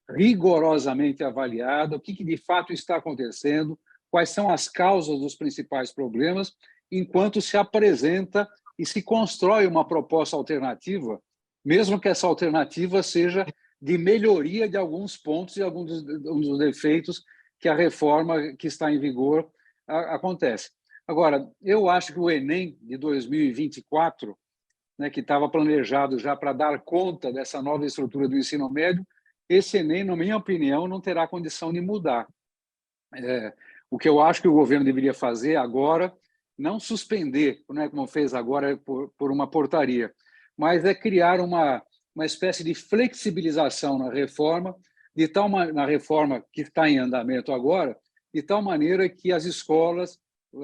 S7: rigorosamente avaliada, o que de fato está acontecendo, quais são as causas dos principais problemas, enquanto se apresenta e se constrói uma proposta alternativa, mesmo que essa alternativa seja de melhoria de alguns pontos e alguns dos defeitos que a reforma que está em vigor acontece. Agora, eu acho que o Enem de 2024, né, que estava planejado já para dar conta dessa nova estrutura do ensino médio, esse Enem, na minha opinião, não terá condição de mudar. O que eu acho que o governo deveria fazer agora, não suspender, né, como fez agora por uma portaria, mas é criar uma espécie de flexibilização na reforma que está em andamento agora, de tal maneira que as escolas,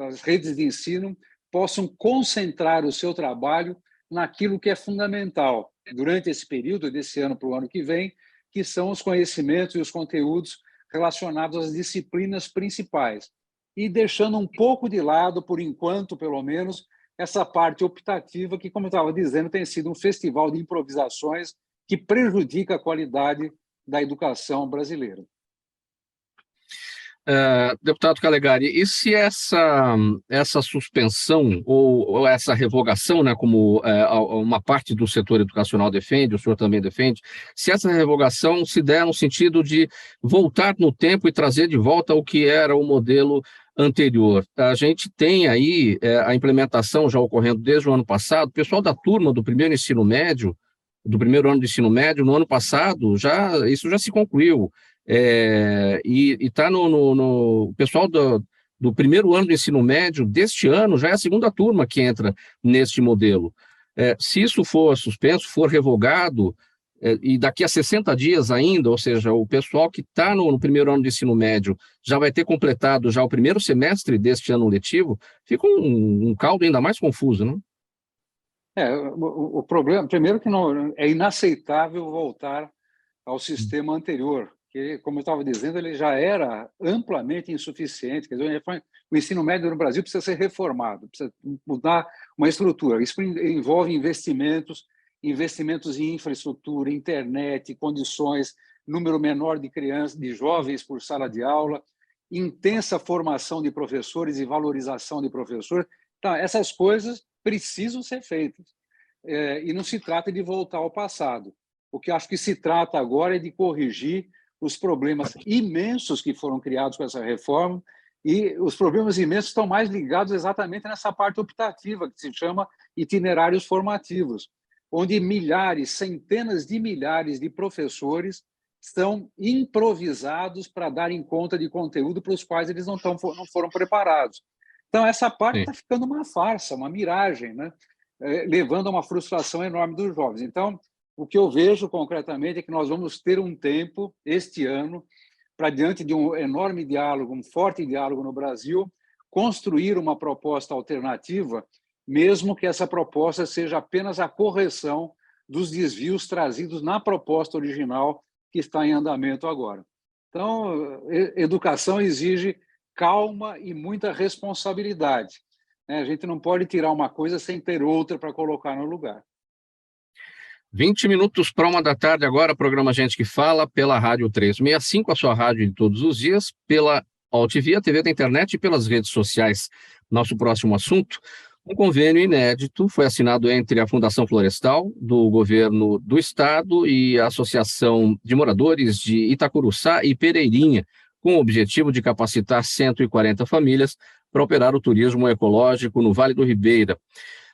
S7: as redes de ensino, possam concentrar o seu trabalho naquilo que é fundamental durante esse período, desse ano para o ano que vem, que são os conhecimentos e os conteúdos relacionados às disciplinas principais. E deixando um pouco de lado, por enquanto, pelo menos, essa parte optativa que, como eu estava dizendo, tem sido um festival de improvisações que prejudica a qualidade da educação brasileira.
S2: Deputado Calegari, e se essa suspensão ou essa revogação, né, como uma parte do setor educacional defende, o senhor também defende, se essa revogação se der no sentido de voltar no tempo e trazer de volta o que era o modelo anterior? A gente tem aí a implementação já ocorrendo desde o ano passado, o pessoal da turma do primeiro ensino médio, do primeiro ano de ensino médio, no ano passado, isso já se concluiu. E está no pessoal do primeiro ano do ensino médio deste ano, já é a segunda turma que entra neste modelo. Se isso for suspenso, for revogado, e daqui a 60 dias ainda, ou seja, o pessoal que está no primeiro ano de ensino médio já vai ter completado já o primeiro semestre deste ano letivo, fica um caldo ainda mais confuso, não?
S7: O problema, primeiro que não, é inaceitável voltar ao sistema anterior, que, como eu estava dizendo, ele já era amplamente insuficiente. Quer dizer, o ensino médio no Brasil precisa ser reformado, precisa mudar uma estrutura. Isso envolve investimentos em infraestrutura, internet, condições, número menor de crianças, de jovens por sala de aula, intensa formação de professores e valorização de professores. Então, essas coisas precisam ser feitas. E não se trata de voltar ao passado. O que acho que se trata agora é de corrigir os problemas imensos que foram criados com essa reforma, e os problemas imensos estão mais ligados exatamente nessa parte optativa, que se chama itinerários formativos, onde milhares, centenas de milhares de professores são improvisados para darem conta de conteúdo para os quais eles não foram preparados. Então, essa parte está ficando uma farsa, uma miragem, né? Levando a uma frustração enorme dos jovens. Então, o que eu vejo concretamente é que nós vamos ter um tempo, este ano, para, diante de um enorme diálogo, um forte diálogo no Brasil, construir uma proposta alternativa, mesmo que essa proposta seja apenas a correção dos desvios trazidos na proposta original que está em andamento agora. Então, educação exige calma e muita responsabilidade. A gente não pode tirar uma coisa sem ter outra para colocar no lugar.
S2: 20 minutos para 1 da tarde agora, programa Gente que Fala, pela Rádio 365, a sua rádio de todos os dias, pela AltV, a TV da internet e pelas redes sociais. Nosso próximo assunto, um convênio inédito foi assinado entre a Fundação Florestal, do Governo do Estado, e a Associação de Moradores de Itacuruçá e Pereirinha, com o objetivo de capacitar 140 famílias para operar o turismo ecológico no Vale do Ribeira.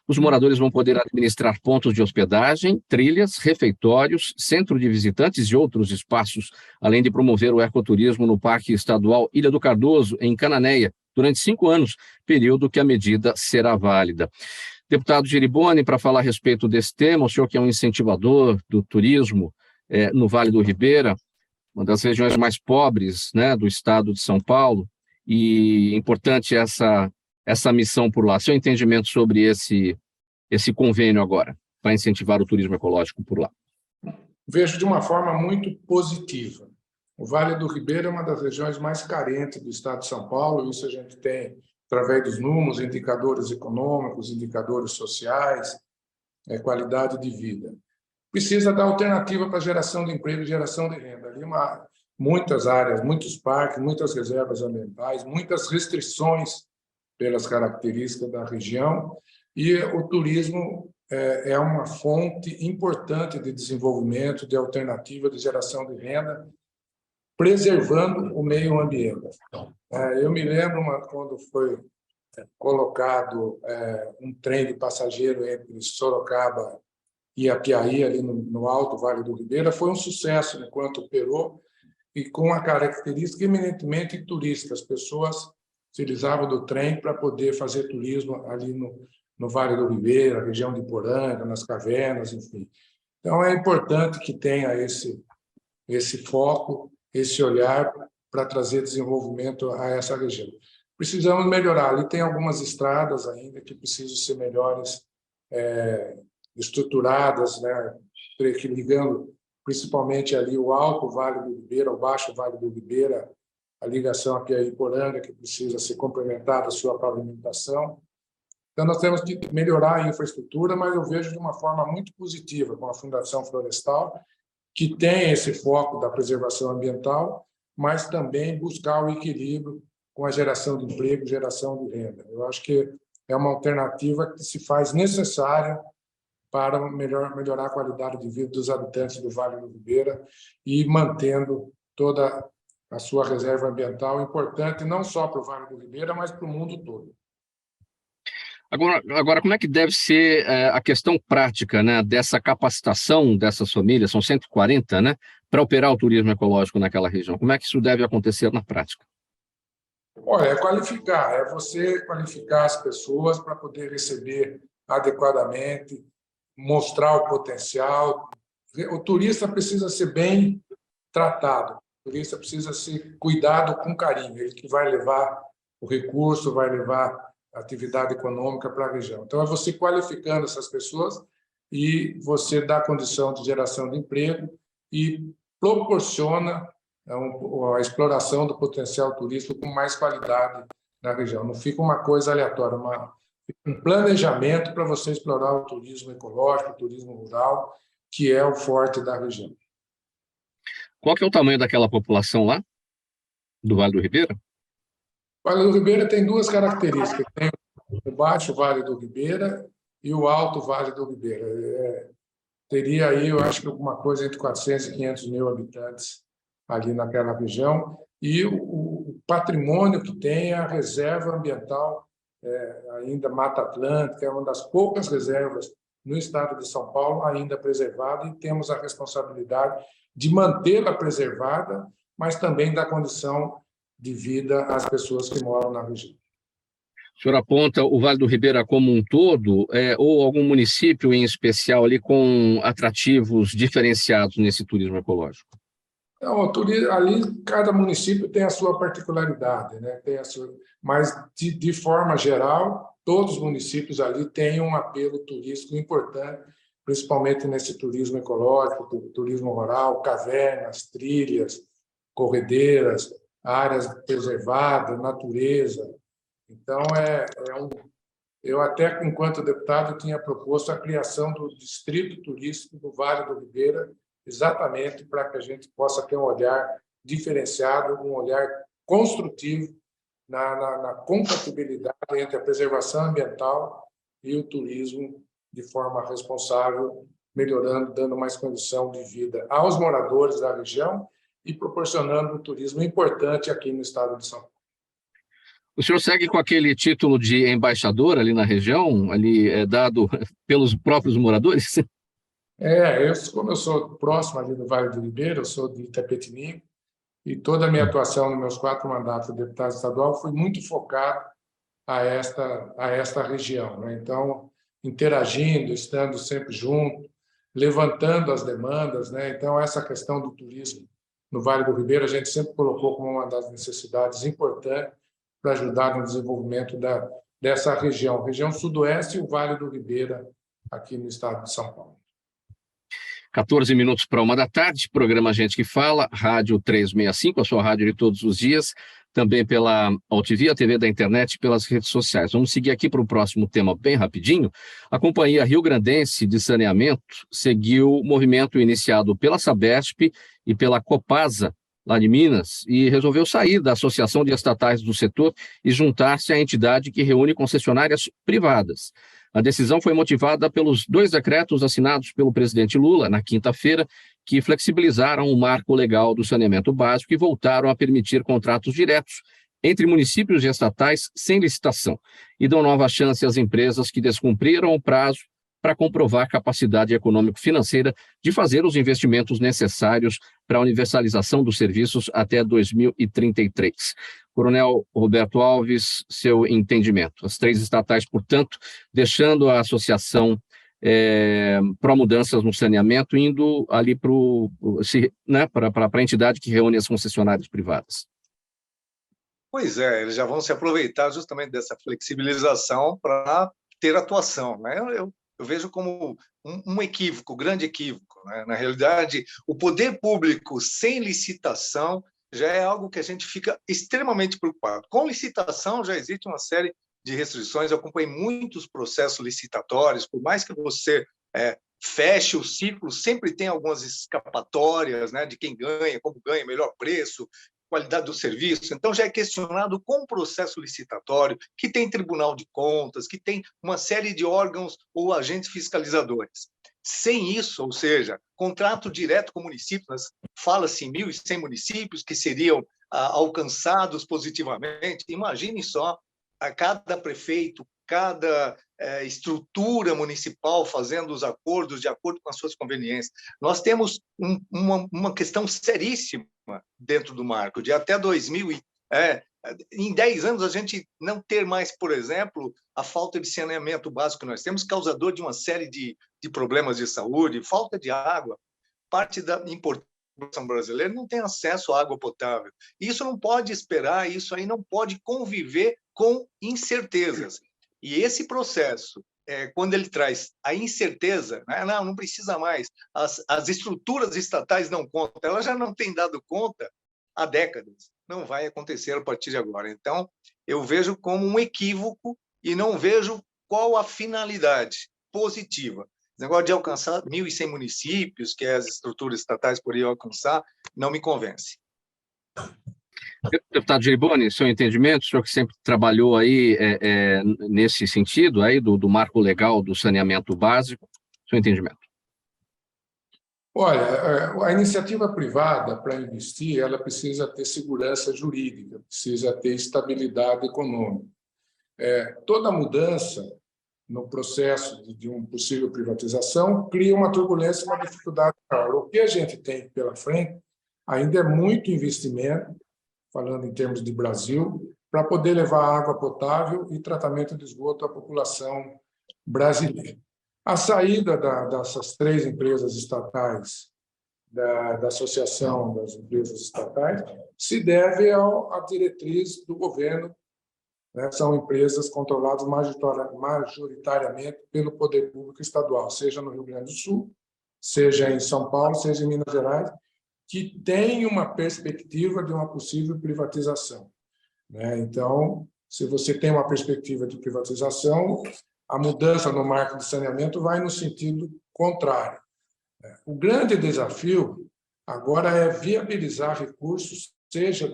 S2: Os moradores vão poder administrar pontos de hospedagem, trilhas, refeitórios, centro de visitantes e outros espaços, além de promover o ecoturismo no Parque Estadual Ilha do Cardoso, em Cananéia, durante 5 anos, período que a medida será válida. Deputado Geriboni, para falar a respeito desse tema, o senhor que é um incentivador do turismo no Vale do Ribeira, uma das regiões mais pobres, né, do estado de São Paulo, e importante essa missão por lá. Seu entendimento sobre esse convênio agora, para incentivar o turismo ecológico por lá?
S3: Vejo de uma forma muito positiva. O Vale do Ribeira é uma das regiões mais carentes do estado de São Paulo, isso a gente tem através dos números, indicadores econômicos, indicadores sociais, qualidade de vida. Precisa dar alternativa para geração de emprego e geração de renda. Ali muitas áreas, muitos parques, muitas reservas ambientais, muitas restrições pelas características da região, e o turismo é uma fonte importante de desenvolvimento, de alternativa, de geração de renda, preservando o meio ambiente. Eu me lembro quando foi colocado um trem de passageiro entre Sorocaba e Apiaí, ali no Alto Vale do Ribeira, foi um sucesso enquanto operou, e com a característica eminentemente turística. As pessoas utilizavam do trem para poder fazer turismo ali no Vale do Ribeira, região de Poranga, nas cavernas, enfim. Então, é importante que tenha esse foco, esse olhar para trazer desenvolvimento a essa região. Precisamos melhorar. Ali tem algumas estradas ainda que precisam ser melhores estruturadas, né, ligando principalmente ali o Alto Vale do Ribeira, o Baixo Vale do Ribeira, a ligação aqui a Iporanga, que precisa ser complementada a sua pavimentação. Então, nós temos que melhorar a infraestrutura, mas eu vejo de uma forma muito positiva com a Fundação Florestal, que tem esse foco da preservação ambiental, mas também buscar o equilíbrio com a geração de emprego, geração de renda. Eu acho que é uma alternativa que se faz necessária para melhorar a qualidade de vida dos habitantes do Vale do Ribeira e mantendo toda a sua reserva ambiental importante, não só para o Vale do Ribeira, mas para o mundo todo.
S2: Agora, como é que deve ser a questão prática, né, dessa capacitação dessas famílias, são 140, né, para operar o turismo ecológico naquela região? Como é que isso deve acontecer na prática?
S3: Olha, é você qualificar as pessoas para poder receber adequadamente, mostrar o potencial. O turista precisa ser bem tratado, o turista precisa ser cuidado com carinho, ele que vai levar o recurso, vai levar a atividade econômica para a região. Então, é você qualificando essas pessoas e você dá condição de geração de emprego e proporciona a exploração do potencial turístico com mais qualidade na região. Não fica uma coisa aleatória, um planejamento para você explorar o turismo ecológico, o turismo rural, que é o forte da região.
S2: Qual que é o tamanho daquela população lá, do Vale do Ribeira?
S3: O Vale do Ribeira tem duas características. Tem o Baixo Vale do Ribeira e o Alto Vale do Ribeira. Teria aí, eu acho que alguma coisa entre 400 e 500 mil habitantes ali naquela região. E o patrimônio que tem é a reserva ambiental, ainda Mata Atlântica, é uma das poucas reservas no estado de São Paulo ainda preservada e temos a responsabilidade de mantê-la preservada, mas também dar condição de vida às pessoas que moram na região.
S2: O senhor aponta o Vale do Ribeira como um todo, ou algum município em especial ali com atrativos diferenciados nesse turismo ecológico?
S3: Então, ali cada município tem a sua particularidade, né? Mas, de forma geral, todos os municípios ali têm um apelo turístico importante, principalmente nesse turismo ecológico, turismo rural, cavernas, trilhas, corredeiras, áreas preservadas, natureza. Então, eu até, enquanto deputado, tinha proposto a criação do Distrito Turístico do Vale do Ribeira, exatamente para que a gente possa ter um olhar diferenciado, um olhar construtivo na compatibilidade entre a preservação ambiental e o turismo de forma responsável, melhorando, dando mais condição de vida aos moradores da região e proporcionando um turismo importante aqui no estado de São Paulo.
S2: O senhor segue com aquele título de embaixador ali na região, ali dado pelos próprios moradores?
S3: Como eu sou próximo ali do Vale do Ribeira, eu sou de Itapetininga, e toda a minha atuação nos meus 4 mandatos de deputado estadual foi muito focada a esta região, né? Então, interagindo, estando sempre junto, levantando as demandas, né? Então, essa questão do turismo no Vale do Ribeira, a gente sempre colocou como uma das necessidades importantes para ajudar no desenvolvimento dessa região sudoeste e o Vale do Ribeira, aqui no estado de São Paulo.
S2: 14 minutos para 1 da tarde, programa Gente que Fala, Rádio 365, a sua rádio de todos os dias, também pela AltV, a TV da internet e pelas redes sociais. Vamos seguir aqui para o próximo tema bem rapidinho. A Companhia Rio Grandense de Saneamento seguiu o movimento iniciado pela Sabesp e pela Copasa, lá de Minas, e resolveu sair da Associação de Estatais do Setor e juntar-se à entidade que reúne concessionárias privadas. A decisão foi motivada pelos 2 decretos assinados pelo presidente Lula na quinta-feira, que flexibilizaram o marco legal do saneamento básico e voltaram a permitir contratos diretos entre municípios e estatais sem licitação, e dão nova chance às empresas que descumpriram o prazo para comprovar a capacidade econômico-financeira de fazer os investimentos necessários para a universalização dos serviços até 2033. Coronel Roberto Alves, seu entendimento. As 3 estatais, portanto, deixando a associação pró-mudanças no saneamento, indo ali para a entidade que reúne as concessionárias privadas.
S5: Pois eles já vão se aproveitar justamente dessa flexibilização para ter atuação, né? Eu vejo como um equívoco, grande equívoco, né? Na realidade, o poder público sem licitação já é algo que a gente fica extremamente preocupado. Com licitação já existe uma série de restrições, eu acompanhei muitos processos licitatórios, por mais que você feche o ciclo, sempre tem algumas escapatórias, né, de quem ganha, como ganha, melhor preço, qualidade do serviço. Então, já é questionado com o processo licitatório, que tem Tribunal de Contas, que tem uma série de órgãos ou agentes fiscalizadores. Sem isso, ou seja, contrato direto com municípios, fala-se em 1.100 municípios que seriam alcançados positivamente. Imagine só, a cada prefeito, cada estrutura municipal fazendo os acordos de acordo com as suas conveniências. Nós temos uma questão seríssima dentro do marco, de até 2000, em 10 anos a gente não ter mais, por exemplo, a falta de saneamento básico que nós temos, causador de uma série de problemas de saúde, falta de água. Parte da população brasileira não tem acesso à água potável. Isso não pode esperar, isso aí não pode conviver com incertezas. E esse processo, quando ele traz a incerteza, né? Não precisa mais, as estruturas estatais não contam, elas já não têm dado conta há décadas, não vai acontecer a partir de agora. Então, eu vejo como um equívoco e não vejo qual a finalidade positiva. O negócio de alcançar 1.100 municípios, que as estruturas estatais poderiam alcançar, não me convence.
S2: Deputado Geriboni, seu entendimento, o senhor que sempre trabalhou aí nesse sentido aí do marco legal do saneamento básico, seu entendimento?
S3: Olha, a iniciativa privada, para investir, ela precisa ter segurança jurídica, precisa ter estabilidade econômica. Toda mudança no processo de uma possível privatização, cria uma turbulência e uma dificuldade maior. O que a gente tem pela frente ainda é muito investimento, falando em termos de Brasil, para poder levar água potável e tratamento de esgoto à população brasileira. A saída dessas 3 empresas estatais, da Associação das Empresas Estatais, se deve à diretriz do governo, né? São empresas controladas majoritariamente pelo poder público estadual, seja no Rio Grande do Sul, seja em São Paulo, seja em Minas Gerais, que tem uma perspectiva de uma possível privatização, né? Então, se você tem uma perspectiva de privatização, a mudança no marco de saneamento vai no sentido contrário. O grande desafio agora é viabilizar recursos, seja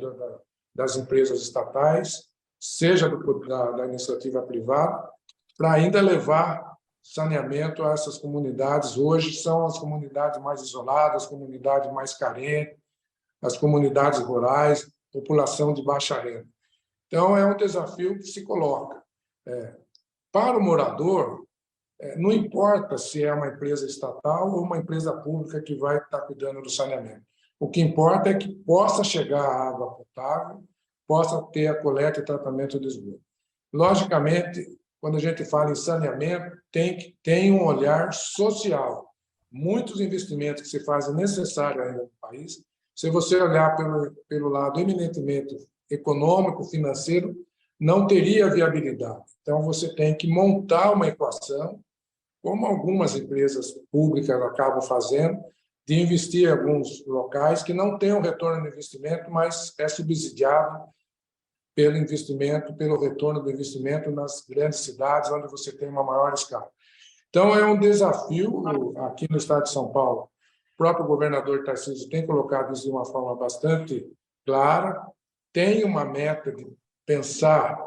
S3: das empresas estatais, seja da iniciativa privada, para ainda levar saneamento a essas comunidades. Hoje são as comunidades mais isoladas, as comunidades mais carentes, as comunidades rurais, população de baixa renda. Então, é um desafio que se coloca. Para o morador, não importa se é uma empresa estatal ou uma empresa pública que vai estar cuidando do saneamento. O que importa é que possa chegar a água potável, possa ter a coleta e tratamento de esgoto. Logicamente, quando a gente fala em saneamento, tem que ter um olhar social. Muitos investimentos que se fazem necessários ainda no país, se você olhar pelo lado eminentemente econômico, financeiro, não teria viabilidade. Então, você tem que montar uma equação, como algumas empresas públicas acabam fazendo, de investir em alguns locais que não têm um retorno do investimento, mas é subsidiado pelo investimento, pelo retorno do investimento nas grandes cidades, onde você tem uma maior escala. Então, é um desafio aqui no estado de São Paulo. O próprio governador Tarcísio tem colocado isso de uma forma bastante clara, tem uma meta de pensar,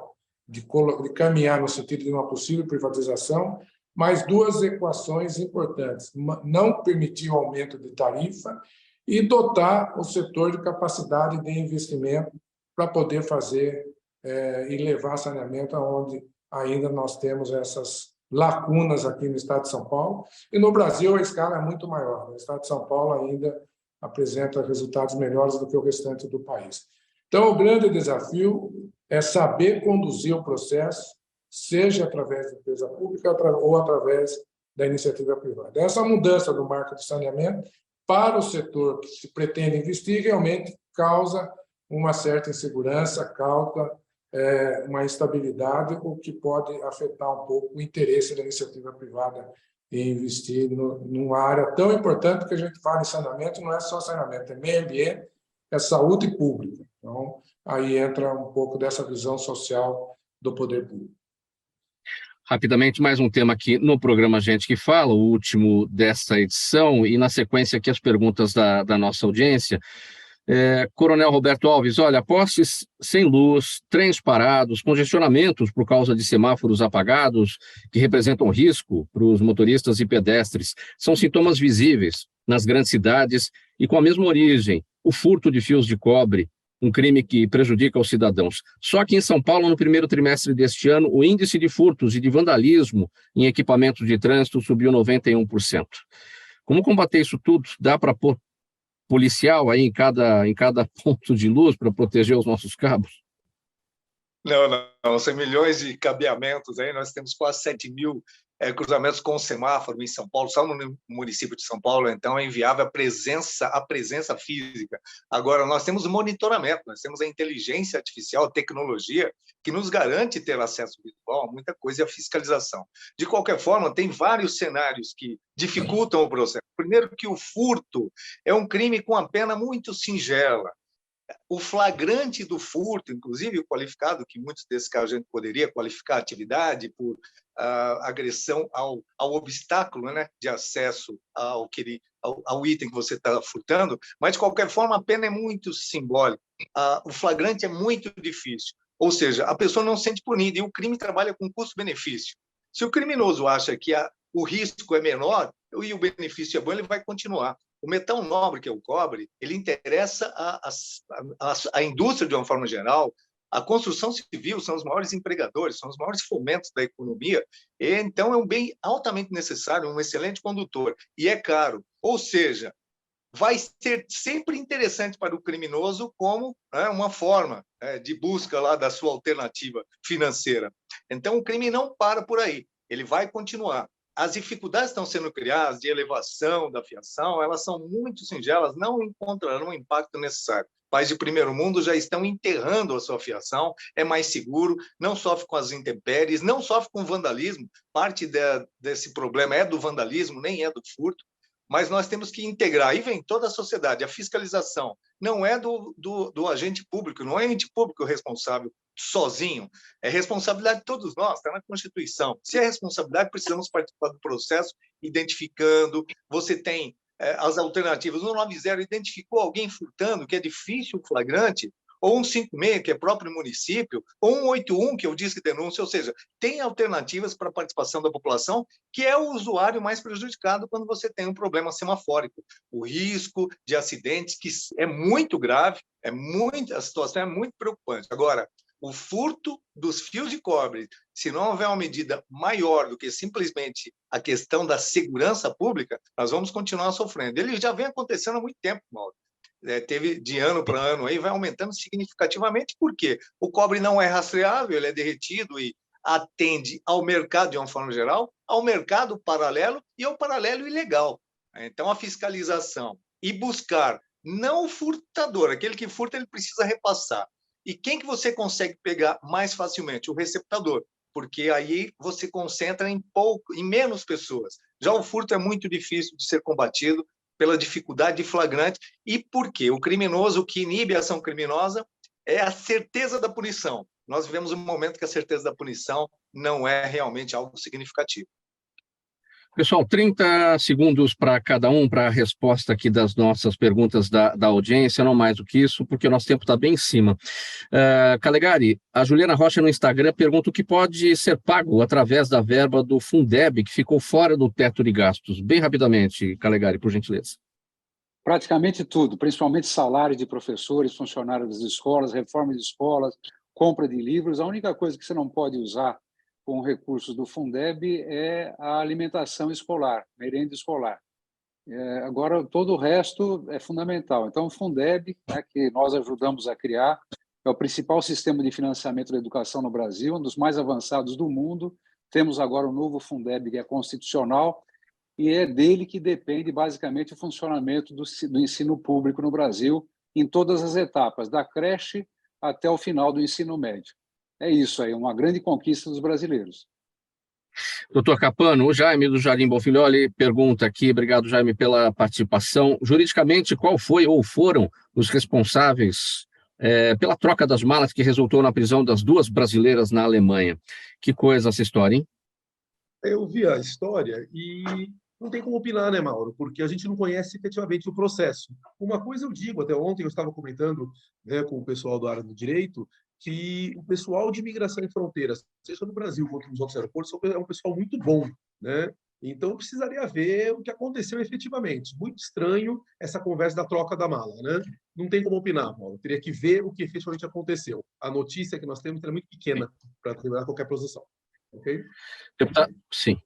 S3: de caminhar no sentido de uma possível privatização, mas 2 equações importantes: não permitir o aumento de tarifa e dotar o setor de capacidade de investimento para poder fazer e levar saneamento aonde ainda nós temos essas lacunas aqui no estado de São Paulo. E no Brasil a escala é muito maior. O estado de São Paulo ainda apresenta resultados melhores do que o restante do país. Então, o grande desafio é saber conduzir o processo, seja através da empresa pública ou através da iniciativa privada. Essa mudança do marco de saneamento para o setor que se pretende investir realmente causa uma certa insegurança, causa uma instabilidade, o que pode afetar um pouco o interesse da iniciativa privada em investir numa área tão importante que a gente fala em saneamento, não é só saneamento, é meio ambiente, é saúde pública. Então, aí entra um pouco dessa visão social do poder público.
S2: Rapidamente, mais um tema aqui no programa Gente que Fala, o último desta edição, e na sequência aqui as perguntas da nossa audiência. Coronel Roberto Alves, olha, postes sem luz, trens parados, congestionamentos por causa de semáforos apagados, que representam risco para os motoristas e pedestres, são sintomas visíveis nas grandes cidades e com a mesma origem, o furto de fios de cobre, um crime que prejudica os cidadãos. Só que em São Paulo, no primeiro trimestre deste ano, o índice de furtos e de vandalismo em equipamentos de trânsito subiu 91%. Como combater isso tudo? Dá para pôr policial aí em cada ponto de luz para proteger os nossos cabos?
S5: Não. São milhões de cabeamentos aí. Nós temos quase 7.000 cruzamentos com semáforo em São Paulo, só no município de São Paulo, então é inviável a presença física. Agora, nós temos monitoramento, nós temos a inteligência artificial, a tecnologia, que nos garante ter acesso virtual a muita coisa e a fiscalização. De qualquer forma, tem vários cenários que dificultam o processo. Primeiro, que o furto é um crime com a pena muito singela. O flagrante do furto, inclusive o qualificado, que muitos desses casos a gente poderia qualificar a atividade por agressão ao obstáculo, né, de acesso ao item que você está furtando, mas, de qualquer forma, a pena é muito simbólica. O flagrante é muito difícil, ou seja, a pessoa não se sente punida e o crime trabalha com custo-benefício. Se o criminoso acha que o risco é menor e o benefício é bom, ele vai continuar. O metal nobre, que é o cobre, ele interessa à indústria de uma forma geral, A construção civil são os maiores empregadores, são os maiores fomentos da economia, e, então é um bem altamente necessário, um excelente condutor, e é caro. Ou seja, vai ser sempre interessante para o criminoso como uma forma de busca lá da sua alternativa financeira. Então, o crime não para por aí, ele vai continuar. As dificuldades que estão sendo criadas de elevação da fiação, elas são muito singelas, não encontrarão o impacto necessário. Países de primeiro mundo já estão enterrando a sua fiação, é mais seguro, não sofre com as intempéries, não sofre com vandalismo. Parte desse problema é do vandalismo, nem é do furto. Mas nós temos que integrar, aí vem toda a sociedade, a fiscalização não é do agente público, não é ente público responsável sozinho, é responsabilidade de todos nós, está na Constituição. Se é responsabilidade, precisamos participar do processo, identificando, você tem as alternativas, o 190 identificou alguém furtando, que é difícil o flagrante, ou 156, que é próprio município, ou 181, que é o disque denúncia, ou seja, tem alternativas para a participação da população, que é o usuário mais prejudicado quando você tem um problema semafórico. O risco de acidentes, que é muito grave, a situação é muito preocupante. Agora, o furto dos fios de cobre, se não houver uma medida maior do que simplesmente a questão da segurança pública, nós vamos continuar sofrendo. Ele já vem acontecendo há muito tempo, Mauro. Teve de ano para ano, aí vai aumentando significativamente, porque o cobre não é rastreável, ele é derretido e atende ao mercado, de uma forma geral, ao mercado paralelo e ao paralelo ilegal. Então, a fiscalização e buscar, não o furtador, aquele que furta, ele precisa repassar. E quem que você consegue pegar mais facilmente? O receptador, porque aí você concentra em menos pessoas. Já o furto é muito difícil de ser combatido pela dificuldade de flagrante. E por quê? O criminoso, o que inibe a ação criminosa é a certeza da punição. Nós vivemos um momento que a certeza da punição não é realmente algo significativo.
S2: Pessoal, 30 segundos para cada um, para a resposta aqui das nossas perguntas da audiência, não mais do que isso, porque o nosso tempo está bem em cima. Calegari, a Juliana Rocha no Instagram pergunta o que pode ser pago através da verba do Fundeb, que ficou fora do teto de gastos. Bem rapidamente, Calegari, por gentileza.
S7: Praticamente tudo, principalmente salário de professores, funcionários das escolas, reforma de escolas, compra de livros. A única coisa que você não pode usar com recursos do Fundeb é a alimentação escolar, merenda escolar. Agora, todo o resto é fundamental. Então, o Fundeb, que nós ajudamos a criar, é o principal sistema de financiamento da educação no Brasil, um dos mais avançados do mundo. Temos agora o novo Fundeb, que é constitucional, e é dele que depende, basicamente, o funcionamento do ensino público no Brasil, em todas as etapas, da creche até o final do ensino médio. É isso aí, uma grande conquista dos brasileiros.
S2: Doutor Capano, o Jaime do Jardim Bonfilholi pergunta aqui, obrigado, Jaime, pela participação. Juridicamente, qual foi ou foram os responsáveis pela troca das malas que resultou na prisão das 2 brasileiras na Alemanha? Que coisa essa história, hein?
S6: Eu vi a história e não tem como opinar, né, Mauro? Porque a gente não conhece efetivamente o processo. Uma coisa eu digo, até ontem eu estava comentando, né, com o pessoal da área do direito, que o pessoal de imigração e fronteiras, seja no Brasil quanto nos outros aeroportos, é um pessoal muito bom, né? Então, precisaria ver o que aconteceu efetivamente. Muito estranho essa conversa da troca da mala, né? Não tem como opinar, Paulo. Teria que ver o que efetivamente aconteceu. A notícia que nós temos é muito pequena para determinar qualquer posição. Okay?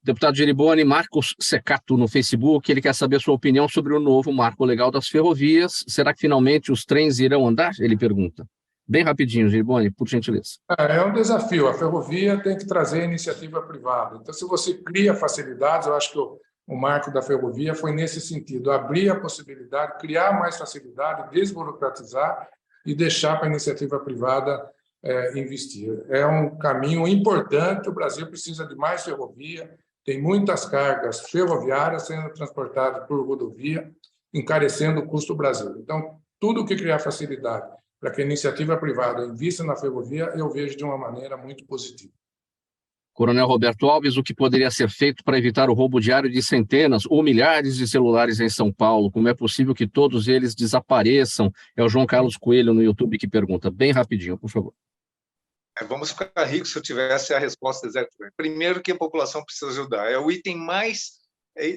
S2: Deputado Geriboni, Marcos Secato no Facebook, ele quer saber a sua opinião sobre o novo marco legal das ferrovias. Será que finalmente os trens irão andar? Ele pergunta. Bem rapidinho, Geriboni, por gentileza.
S3: É um desafio. A ferrovia tem que trazer iniciativa privada. Então, se você cria facilidades, eu acho que o marco da ferrovia foi nesse sentido, abrir a possibilidade, criar mais facilidade, desburocratizar e deixar para a iniciativa privada investir. É um caminho importante, o Brasil precisa de mais ferrovia, tem muitas cargas ferroviárias sendo transportadas por rodovia, encarecendo o custo do Brasil. Então, tudo que criar facilidade para que a iniciativa privada invista na ferrovia, eu vejo de uma maneira muito positiva.
S2: Coronel Roberto Alves, o que poderia ser feito para evitar o roubo diário de centenas ou milhares de celulares em São Paulo? Como é possível que todos eles desapareçam? É o João Carlos Coelho no YouTube que pergunta. Bem rapidinho, por favor.
S5: Vamos ficar ricos se eu tivesse a resposta exata. Primeiro que a população precisa ajudar. É o item mais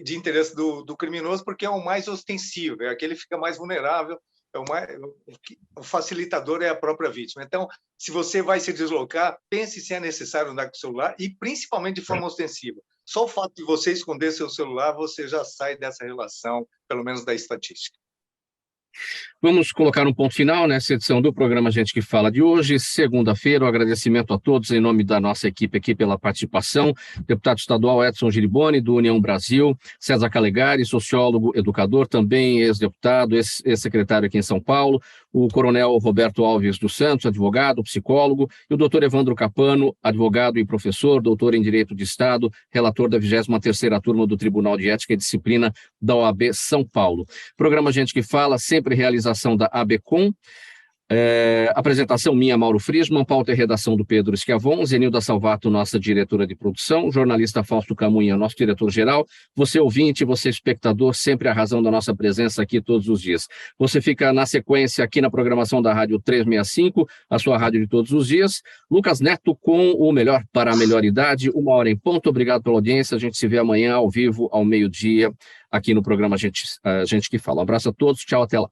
S5: de interesse do criminoso, porque é o mais ostensivo, é aquele que fica mais vulnerável o facilitador é a própria vítima. Então, se você vai se deslocar, pense se é necessário andar com o celular e, principalmente, de forma ostensiva. Só o fato de você esconder seu celular, você já sai dessa relação, pelo menos da estatística.
S2: Vamos colocar um ponto final nessa edição do programa Gente que Fala de hoje, segunda-feira. Um agradecimento a todos em nome da nossa equipe aqui pela participação. Deputado estadual Edson Giriboni, do União Brasil, César Calegari, sociólogo, educador, também ex-deputado, ex-secretário aqui em São Paulo, o coronel Roberto Alves dos Santos, advogado, psicólogo, e o doutor Evandro Capano, advogado e professor, doutor em Direito de Estado, relator da 23ª turma do Tribunal de Ética e Disciplina da OAB São Paulo. Programa Gente que Fala, sempre realização da ABCom. Apresentação minha, Mauro Friesman, pauta e redação do Pedro Schiavon, Zenilda Salvato, nossa diretora de produção, jornalista Fausto Camunha, nosso diretor-geral, você ouvinte, você espectador, sempre a razão da nossa presença aqui todos os dias. Você fica na sequência aqui na programação da Rádio 365, a sua rádio de todos os dias. Lucas Neto com o melhor para a melhor idade, 1h em ponto. Obrigado pela audiência, a gente se vê amanhã ao vivo, ao meio-dia, aqui no programa Gente que Fala. Um abraço a todos, tchau, até lá.